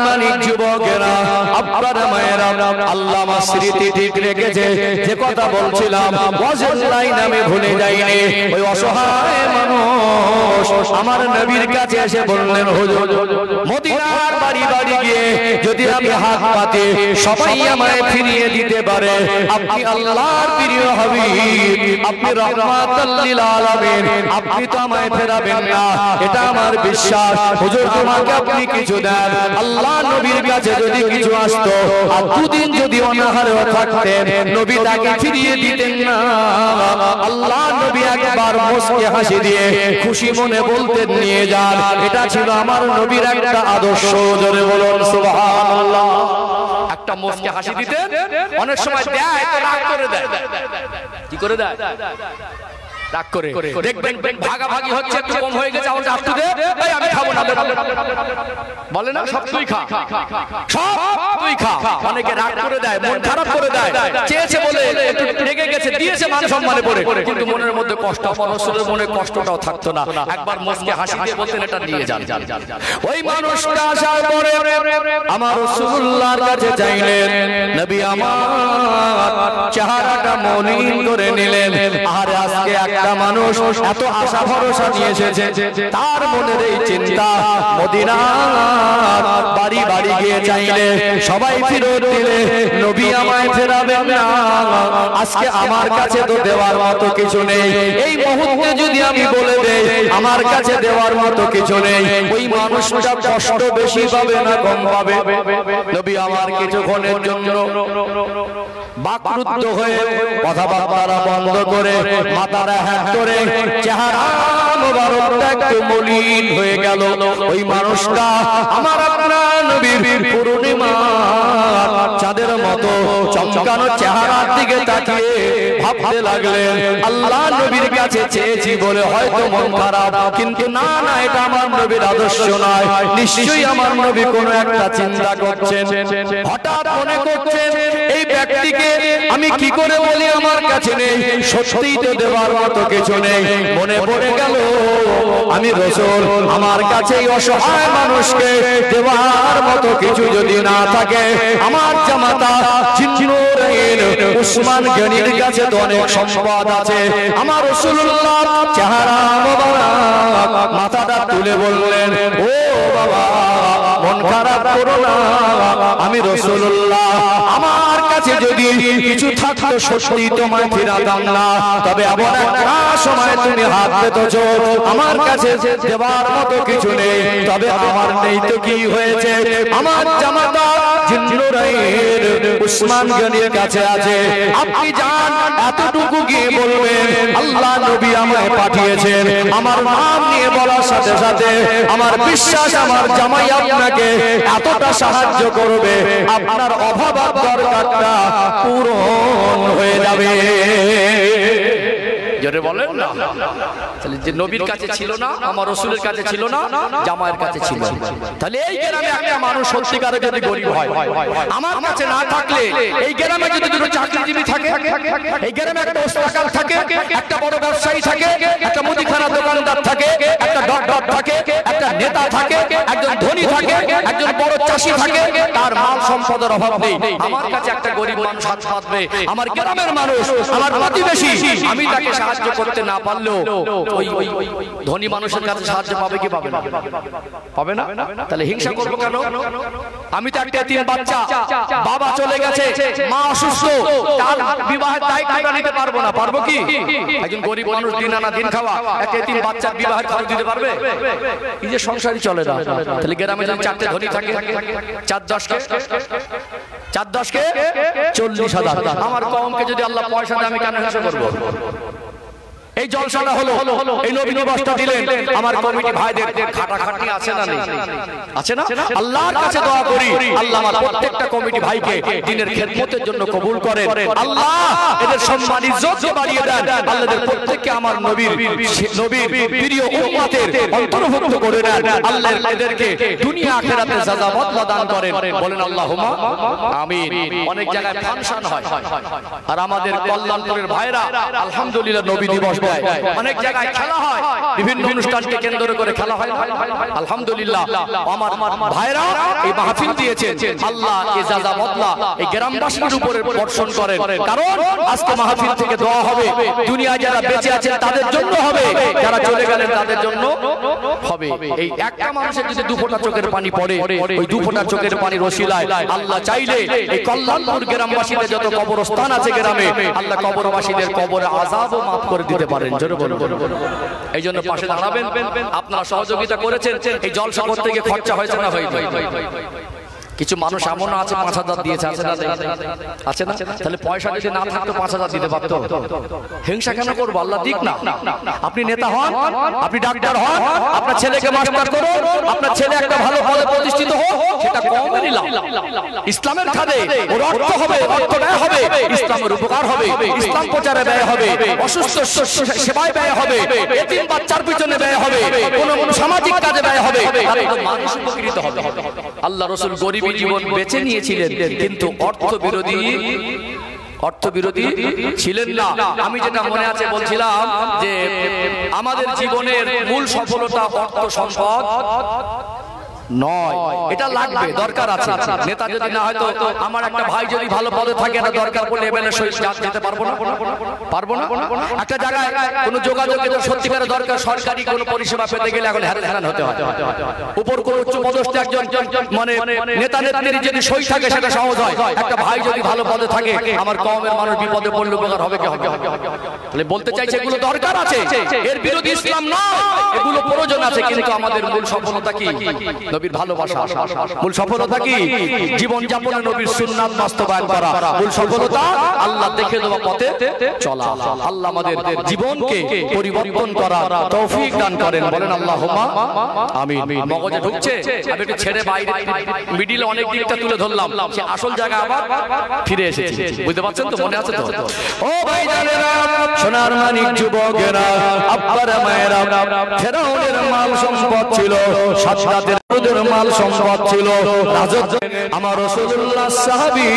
যুবকেরা, আপনারা মায়েরা, আল্লাহ আমার স্মৃতি ঠিক রেখেছে। যে কথা বলছিলাম ওয়াজের লাইন আমি ভুলে যাইনি। ওই অসহায় মানুষ আমার নবীর কাছে এসে বললেন, হুজুর মদিনার বাড়ি বাড়ি গিয়ে যদি আমি হাত পাতি সবাই আমায় ফিরিয়ে দিতে পারে, আপনি আল্লাহর প্রিয় হাবিব, আপনি রাহমাতুল লিল আলামিন, আপনি তো আমায় ফেরাবেন না, এটা আমার বিশ্বাস। হুজুর তোমাকে আপনি কিছু দেন। আল্লাহ নবীর কাছে যদি কিছু আসতো আর দুদিন যদি অনাহারে থাকতেন, নবী তাকে ফিরিয়ে দিতেন না। আল্লাহ নবী একবার মুস্কি হাসি দিয়ে খুশি মনে বলতেন, নিয়ে যান। এটা ছিল আমার নবীর একটা আদর্শ। জোরে বলুন সুবহানাল্লাহ। একটা মুস্কি হাসি দিতেন। অনেক সময় দেয় তো রাগ করে দেয়। কি করে দেয়? রাগ করে। দেখবেন ভাগাভাগি হচ্ছে, একটু কম হয়ে গেছে, আমার একটু দে, এই আমি খাবো না, বলে না সব তুই খা, সব তুই খা। অনেকে রাগ করে দেয়, মন খারাপ করে দেয়, চেয়েছে বলে একটু রেগে গেছে, দিয়েছে মান সম্মানে পড়ে, কিন্তু মনের মধ্যে কষ্ট, মানুষের মনে কষ্টটাও থাকতো না। একবার মুস্কি হাসি দিয়ে বলতেন, এটা নিয়ে যান। ওই মানুষটা আসার পরে আমার রাসূলুল্লাহর কাছে চাইলেন, নবী আমার চেহারাটা মলিন করে নিলেন। আর আজকে একটা মানুষ এত আশা ভরসা নিয়ে এসেছে, তার মনের এই চিন্তা, মদিনার বাড়ি বাড়ি গিয়ে চাইলে সবাই ফিরত দিলে নবী আমায় ফেরাবেন না। আজকে আমার কাছে তো দেওয়ার মতো কিছু নেই। এই মুহূর্তে যদি আমি বলে দেই আমার কাছে দেওয়ার মতো কিছু নেই, ওই মানুষটা কষ্ট বেশি পাবে না কম পাবে? নবী আমার কিছুক্ষণের জন্য বাকরুদ্ধ হয়ে কথাবার্তা বন্ধ করে মাথাটা হ্যাঁ করে চেহারা মোবারকটা একটু মলিন হয়ে গেল। ওই মানুষটা আমার আপনার নবীর পূর্ণিমা চাঁদের মতো চমকানো চেহারার দিকে তাকিয়ে ভাবতে লাগলেন, আল্লাহ নবীর কাছে চেয়েছি বলে হয়তো মন খারাপ, কিন্তু না না, এটা আমার নবীর আদর্শ নয়। নিশ্চয়ই আমার নবী কোনো একটা চিন্তা করছেন। হঠাৎ মনে করছেন এই ব্যক্তিকে আমি কি করে বলি আমার কাছে নেই, সত্যিই তো দেওয়ার মতো কিছু নেই। মনে পড়ে গেল আমি রাসূল, আমার কাছে অসহায় মানুষকে দেওয়ার মতো কিছু যদি না থাকে, আমার জামাতা জিন্নুরাইন উসমান গনির কাছে তো অনেক সম্পদ আছে। আমার রাসূলুল্লাহ চেহারা মোবারক মাথাটা তুলে বললেন, ও বাবা মন খারাপ করো না, আমি রাসূলুল্লাহ আমার কাছে যদি কিছু থাকতো সত্যি তোমায় ফিরাতাম না, তবে এমন একটা সময় তুমি হাত পেতেছো, আমার কাছে দেওয়ার মতো কিছু নেই, তবে আমার নেই তো কি হয়েছে, আমার জামাতা জিন্নুরাইন উসমান গনির কাছে আছে, আপনি যান এতটুকু গিয়ে বলবেন আল্লাহ নবী আমায় পাঠিয়েছেন, আমার নাম নিয়ে বলার সাথে সাথে আমার বিশ্বাস আমার জামাই আপনাকে এতটা সাহায্য করবে, আপনার অভাব আর দরকারটা পূরণ হয়ে যাবে। জোরে বলেন না। তাহলে যে নবীর কাছে ছিল না, আমার রাসূলের কাছে ছিল না, জামাইয়ের কাছে ছিল। তাহলে এই গ্রামে একটা মানুষ সত্যিকারে যদি গরিব হয়, আমার কাছে না থাকলে এই গ্রামে যদি দুটো চাকরিজীবী থাকে, এই গ্রামে একটা ওস্তাদ থাকে, একটা বড় ব্যবসায়ী থাকে, একটা মুদিখানা দোকানদার থাকে, একটা ডক্টর থাকে, একটা নেতা থাকে, একজন ধনী থাকে, একজন বড় চাষী থাকে, তার মাল সম্পদের অভাব নেই, আমার কাছে একটা গরিব মানুষ হাত পাতবে, আমার গ্রামের মানুষ, আমার প্রতিবেশী, আমি তাকে সাহায্য করতে না পারলেও ওই ধনী মানুষের কাছে সাহায্য পাবে কি পাবে না? পাবে না। তাহলে হিংসা করবো কেন? আমি তো একটা এতিম বাচ্চা, বাবা চলে গেছে, মা অসুস্থ, তার বিবাহের দায়িত্বটা নিতে পারবো না, পারবো কি? একজন গরিব মানুষ দিন আনা দিন খাওয়া একটা এতিম বাচ্চার বিবাহের খরচ দিতে পারবে? এই যে সংসারই চলে না। তাহলে গ্রামে যদি চারটে ধনী থাকে, 4-10কে 40,000, আমার কওমকে যদি আল্লাহ পয়সা দেয় আমি কেন হিংসা করবো? এই জলসাটা হলো, এই নবী নিবাসটা দিলেন, আমার কমিটি ভাইদের খাটাখাটনি আছে না নেই? আছে না? আল্লাহর কাছে দোয়া করি আল্লাহ আমার প্রত্যেকটা কমিটি ভাইকে দ্বীনের খেদমতের জন্য কবুল করেন, আল্লাহ এদের সম্মান ইজ্জত বাড়িয়ে দেন, আল্লাহ এদের প্রত্যেককে আমার নবীর প্রিয় উম্মতের অন্তর্ভুক্ত করে নেন, আল্লাহ এদেরকে দুনিয়া আখিরাতে সাজা বদলা দান করেন, বলেন আল্লাহুম্মা আমিন। অনেক জায়গায় ফাংশন হয়, আর আমাদের কল্যাণপুরের ভাইরা আলহামদুলিল্লাহ নবী দিবস, অনেক জায়গায় খেলা হয়, বিভিন্ন অনুষ্ঠানকে কেন্দ্র করে খেলা হয়, আলহামদুলিল্লাহ আমার ভাইরা এই মাহফিল দিয়েছেন, আল্লাহ এই সাজা বদলা এই গ্রামবাসীর উপরে বর্ষণ করেন, কারণ আজকে মাহফিল থেকে দোয়া হবে, দুনিয়া যারা বেঁচে আছেন তাদের জন্য হবে, যারা চলে গেলেন তাদের জন্য হবে। এই একটা মানুষের যদি 2 ফোঁটা চোখের পানি পড়ে, ওই 2 ফোঁটা চোখের পানির ওসিলায় আল্লাহ চাইলে এই কল্যাণপুর গ্রামবাসীদের যত কবরস্থান আছে গ্রামে, আল্লাহ কবরবাসীদের কবরে আযাবও মাফ করে দিতে পারেন। জোরে বলুন। এই জন্য পাশে দাঁড়াবেন, আপনারা সহযোগিতা করেছেন, এই জলসা করতে গিয়ে খরচা হয়েছে না হয়নি? কিছু মানুষ এমন আছে 5,000 দিয়েছে, আছে না? আছে না? তাহলে পয়সা যদি না থাকতো 5,000 দিতে পারতো। হিংসা কেন করবো? আল্লাহ দিক না। আপনি নেতা হন, আপনি ডাক্তার হন, আপনার ছেলেকে মাস্টার করুন, আপনার ছেলে একটা ভালো পদে প্রতিষ্ঠিত হোক, সেটা কমেরই লাভ। ইসলামের খাদে ওর অর্থ হবে, অর্থ ব্যয় হবে, ইসলামের উপকার হবে, ইসলাম প্রচারে ব্যয় হবে, অসুস্থ সেবায় ব্যয় হবে, এতিম বাচ্চার পিছনে ব্যয় হবে, কোনো সামাজিক কাজে ব্যয় হবে, তাহলে মানুষ উপকৃত হবে। আল্লাহ রাসূল গরিব জীবন বেছে নিয়েছিলেন, কিন্তু অর্থ বিরোধী ছিলেন না। আমি যেটা মনে আছে বলছিলাম যে আমাদের জীবনের মূল সফলতা অর্থ সম্পদ নয়, এটা লাগবে, দরকার আছে। নেতা যদি না হয় তো আমার একটা ভাই যদি ভালো পদে থাকে, এটা দরকার পড়লে এমএলএ সহিত যেতে পারবো না? একটা জায়গায় কোনো যোগাযোগের সত্যিকারের দরকার, সরকারি কোনো পরিষেবা পেতে গেলে এখন হ্যারান হতে হয়। উপর কোন উচ্চ পদস্থ একজন মানে নেতা নেত্রীর যদি সই থাকে সেটা সহজ হয়, একটা ভাই যদি ভালো পদে থাকে, আমার কওমের মানুষ বিপদে পড়লে উপকার হবে কি হবে? তাহলে বলতে চাইছে এগুলো দরকার আছে, এর বিরোধী ইসলাম নয়, এগুলো প্রয়োজন আছে, কিন্তু আমাদের মূল সফলতা কি? নবীর ভালোবাসা। মূল সফলতা কি? জীবন যাপনে নবীর সুন্নাত বাস্তবায়ন করা। মূল সফলতা আল্লাহ দেখে দেওয়া পথে চলা। আল্লাহ আমাদের জীবনকে পরিবর্তন করা তৌফিক দান করেন, বলেন আল্লাহুম্মা আমিন। মগজে ঢুকছে, আমি একটু ছেড়ে বাইরে মিডিলে অনেক দিকটা তুলে ধরলাম, সে আসল জায়গা আবার ফিরে এসেছি। বুঝতে পারছেন তো? মনে আছে তো? ও ভাইজানেরা, সোনার মানিক যুবকেরা, আব্বারা মায়েরা, ফেরাউনের মাল সম্পদ ছিল, সাতরাতের মাল সম্পদ ছিল, রাজত্ব। আমার রাসূলুল্লাহ সাহাবী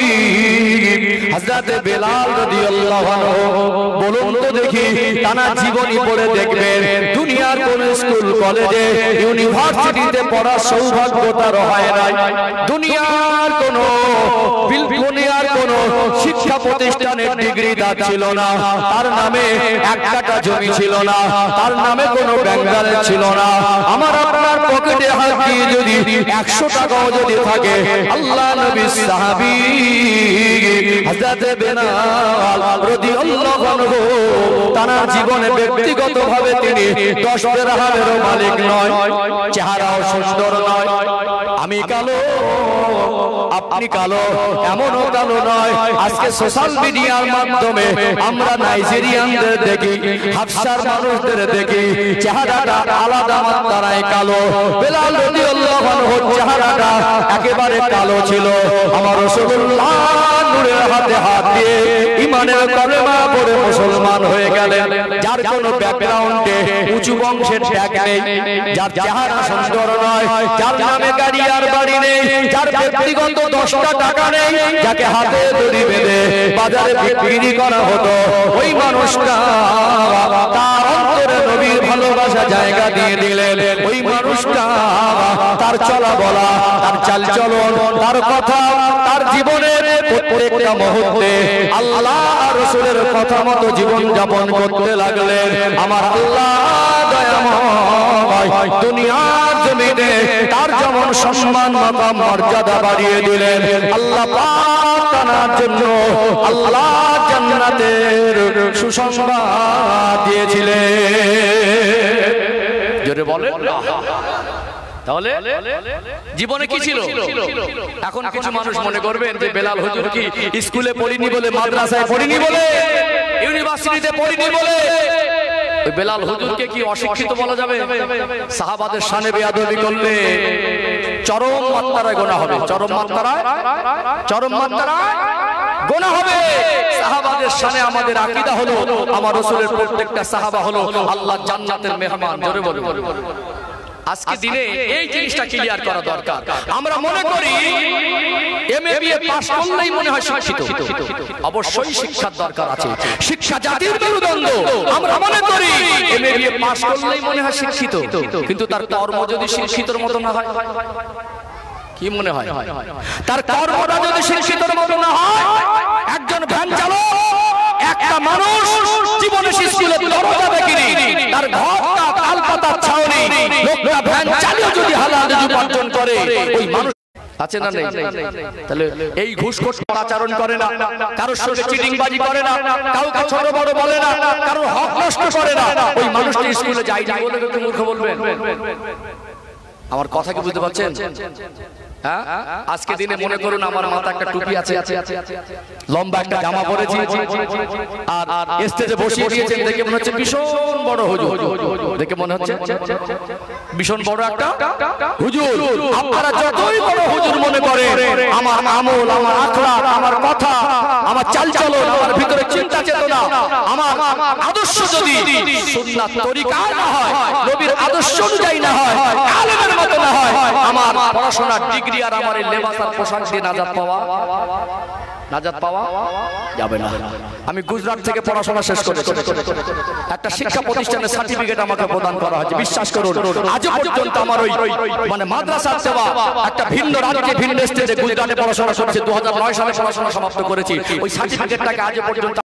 হযরতে বেলাল রাদিয়াল্লাহু আনহু। বলুন তো দেখি, তানা জীবনী পড়ে দেখবেন, দুনিয়ার কোন স্কুল কলেজে ইউনিভার্সিটিতে পড়ার সৌভাগ্য তার হয় নাই, দুনিয়ার কোন শিক্ষা প্রতিষ্ঠানের ডিগ্রি তার ছিল না, তার নামে এক কাঠা জমি ছিল না, তার নামে কোনো ব্যাংকার ছিল না। আমার আপনার পকেটে হাত দিয়ে যদি 100 টাকাও যদি থাকে, আল্লাহ নবীর সাহাবী হযরতে বেলাল রাদিয়াল্লাহু আনহু তার জীবনে ব্যক্তিগতভাবে তিনি 10 দিরহামেরও মালিক নয়, চেহারাও সুন্দর নয়। আমি কালো, আপনি কালো, এমনও কালো নয়। আজকে সোশ্যাল মিডিয়ার মাধ্যমে আমরা নাইজেরিয়ানদের দেখি, হাবশার মানুষদের দেখি, চেহারাটা আলাদা মাত্রায় কালো। বেলাল রাদিয়াল্লাহু আনহুর চেহারাটা একেবারে কালো ছিল। আমার রাসূলুল্লাহ নূরের হাতে হাত দিয়ে ঈমানের কলেমা পড়ে মুসলমান হয়ে গেলেন। যার কোনো ব্যাকগ্রাউন্ডে উঁচু বংশের ট্যাগ নেই, যার চেহারা সুন্দর নয়, যার নামে গাড়ি আর বাড়ি নেই, যার ব্যক্তিগত 10টা টাকা নেই, যাকে হাতে দড়ি বেঁধে বাজারে বিক্রি করা হতো, ওই মানুষটা তার অন্তরে নবীর ভালোবাসা জায়গা দিয়ে দিলেন। ওই মানুষটা তার চলা বলা, তার চাল চলন, তার কথা, তার জীবনের প্রত্যেকটা মুহূর্তে আল্লাহ রাসূলের কথা মতো জীবন যাপন করতে লাগলেন। আমার আল্লাহ দয়াময় দুনিয়ার জমিনে তার যেমন সম্মান মাকাম মর্যাদা বাড়িয়ে দিলেন, আল্লাহ পাক তার জন্য আল্লাহ জান্নাতের সুসংবাদ দিয়েছিলেন। জোরে বলেন। তাহলে জীবনে কি ছিল? এখন কিছু মানুষ মনে করবেন যে বেলাল হুজুর কি স্কুলে পড়িনি বলে, মাদ্রাসায় পড়িনি বলে, ইউনিভার্সিটিতে পড়িনি বলে ওই বেলাল হুজুরকে কি অশিক্ষিত বলা যাবে? সাহাবাদের শানে বেয়াদবি করলে চরম মাত্রায় গুনাহ হবে, চরম মাত্রায় গুনাহ হবে। সাহাবাদের শানে আমাদের আকীদা হলো, আমার রাসূলের প্রত্যেকটা সাহাবা হলো আল্লাহর জান্নাতের মেহমান। জোরে বলুন। আজকে দিনে এই জিনিসটা ক্লিয়ার করা দরকার। আমরা মনে করি এমএ বিএ পাস করলেই মনে হয় শিক্ষিত। অবশ্যই শিক্ষার দরকার আছে, শিক্ষা জাতির মেরুদণ্ড। আমরা মনে করি এমএ বিএ পাস করলেই মনে হয় শিক্ষিত, কিন্তু তার কর্ম যদি শিক্ষিতর মতো না হয়, কি মনে হয়? তার কর্মটা যদি শিক্ষিতর মতো না হয়, একজন ভ্যান চালক, একটা মানুষ জীবনে স্কুলে দরজা দেখিনি, তার ঘরটা তালপাতার ছাউনি, লোকটা ভ্যান চালিয়ে যদি হালাল উপার্জন করে, ওই মানুষ আছে না নেই? তাহলে এই ঘুষখোর আচরণ করে না, কারোর সঙ্গে চিটিংবাজি করে না, কাউকে ছোট বড় বলে না, কারোর হক নষ্ট করে না, ওই মানুষটি স্কুলে যায় না বলে একটু মূর্খ বলবেন? আমার কথা কি বুঝতে পারছেন? আজকে দিনে মনে করুন আমার মাথা একটা টুপি আছে, লম্বা একটা জামা পরেছি, আর স্টেজে বসিয়ে দিয়েছেন, দেখে মনে হচ্ছে ভীষণ বড় হুজুর, দেখে মনে হচ্ছে ভীষণ বড় একটা হুজুর। আপনারা যতই বড় হুজুর মনে করেন, আমার আমল, আমার আখলাক, আমার কথা, আমার চালচলন, আমার ভিতরে চিন্তা চেতনা, আমার আদর্শ যদি সুন্নাত তরিকায় না হয়, নবীর আদর্শ অনুযায়ী না হয়, আলেমের মতো না হয়, আমার পড়াশোনার ডিগ্রি আর আমার এই লেবাস আর পোশাক দিয়ে নাজাত পাওয়া যাবে না। আমি গুজরাট থেকে পড়াশোনা শেষ করেছি, একটা শিক্ষা প্রতিষ্ঠানের সার্টিফিকেট আমাকে প্রদান করা হয়েছে। বিশ্বাস করুন, আজ পর্যন্ত আমার ওই মানে মাদ্রাসার সেবা একটা ভিন্ন রাজ্যে, ভিন্ন স্টেটে গুজরাটে পড়াশোনা করেছি। 2009 সালে পড়াশোনা সমাপ্ত করেছি। ওই সার্টিফিকেটটাকে আজ পর্যন্ত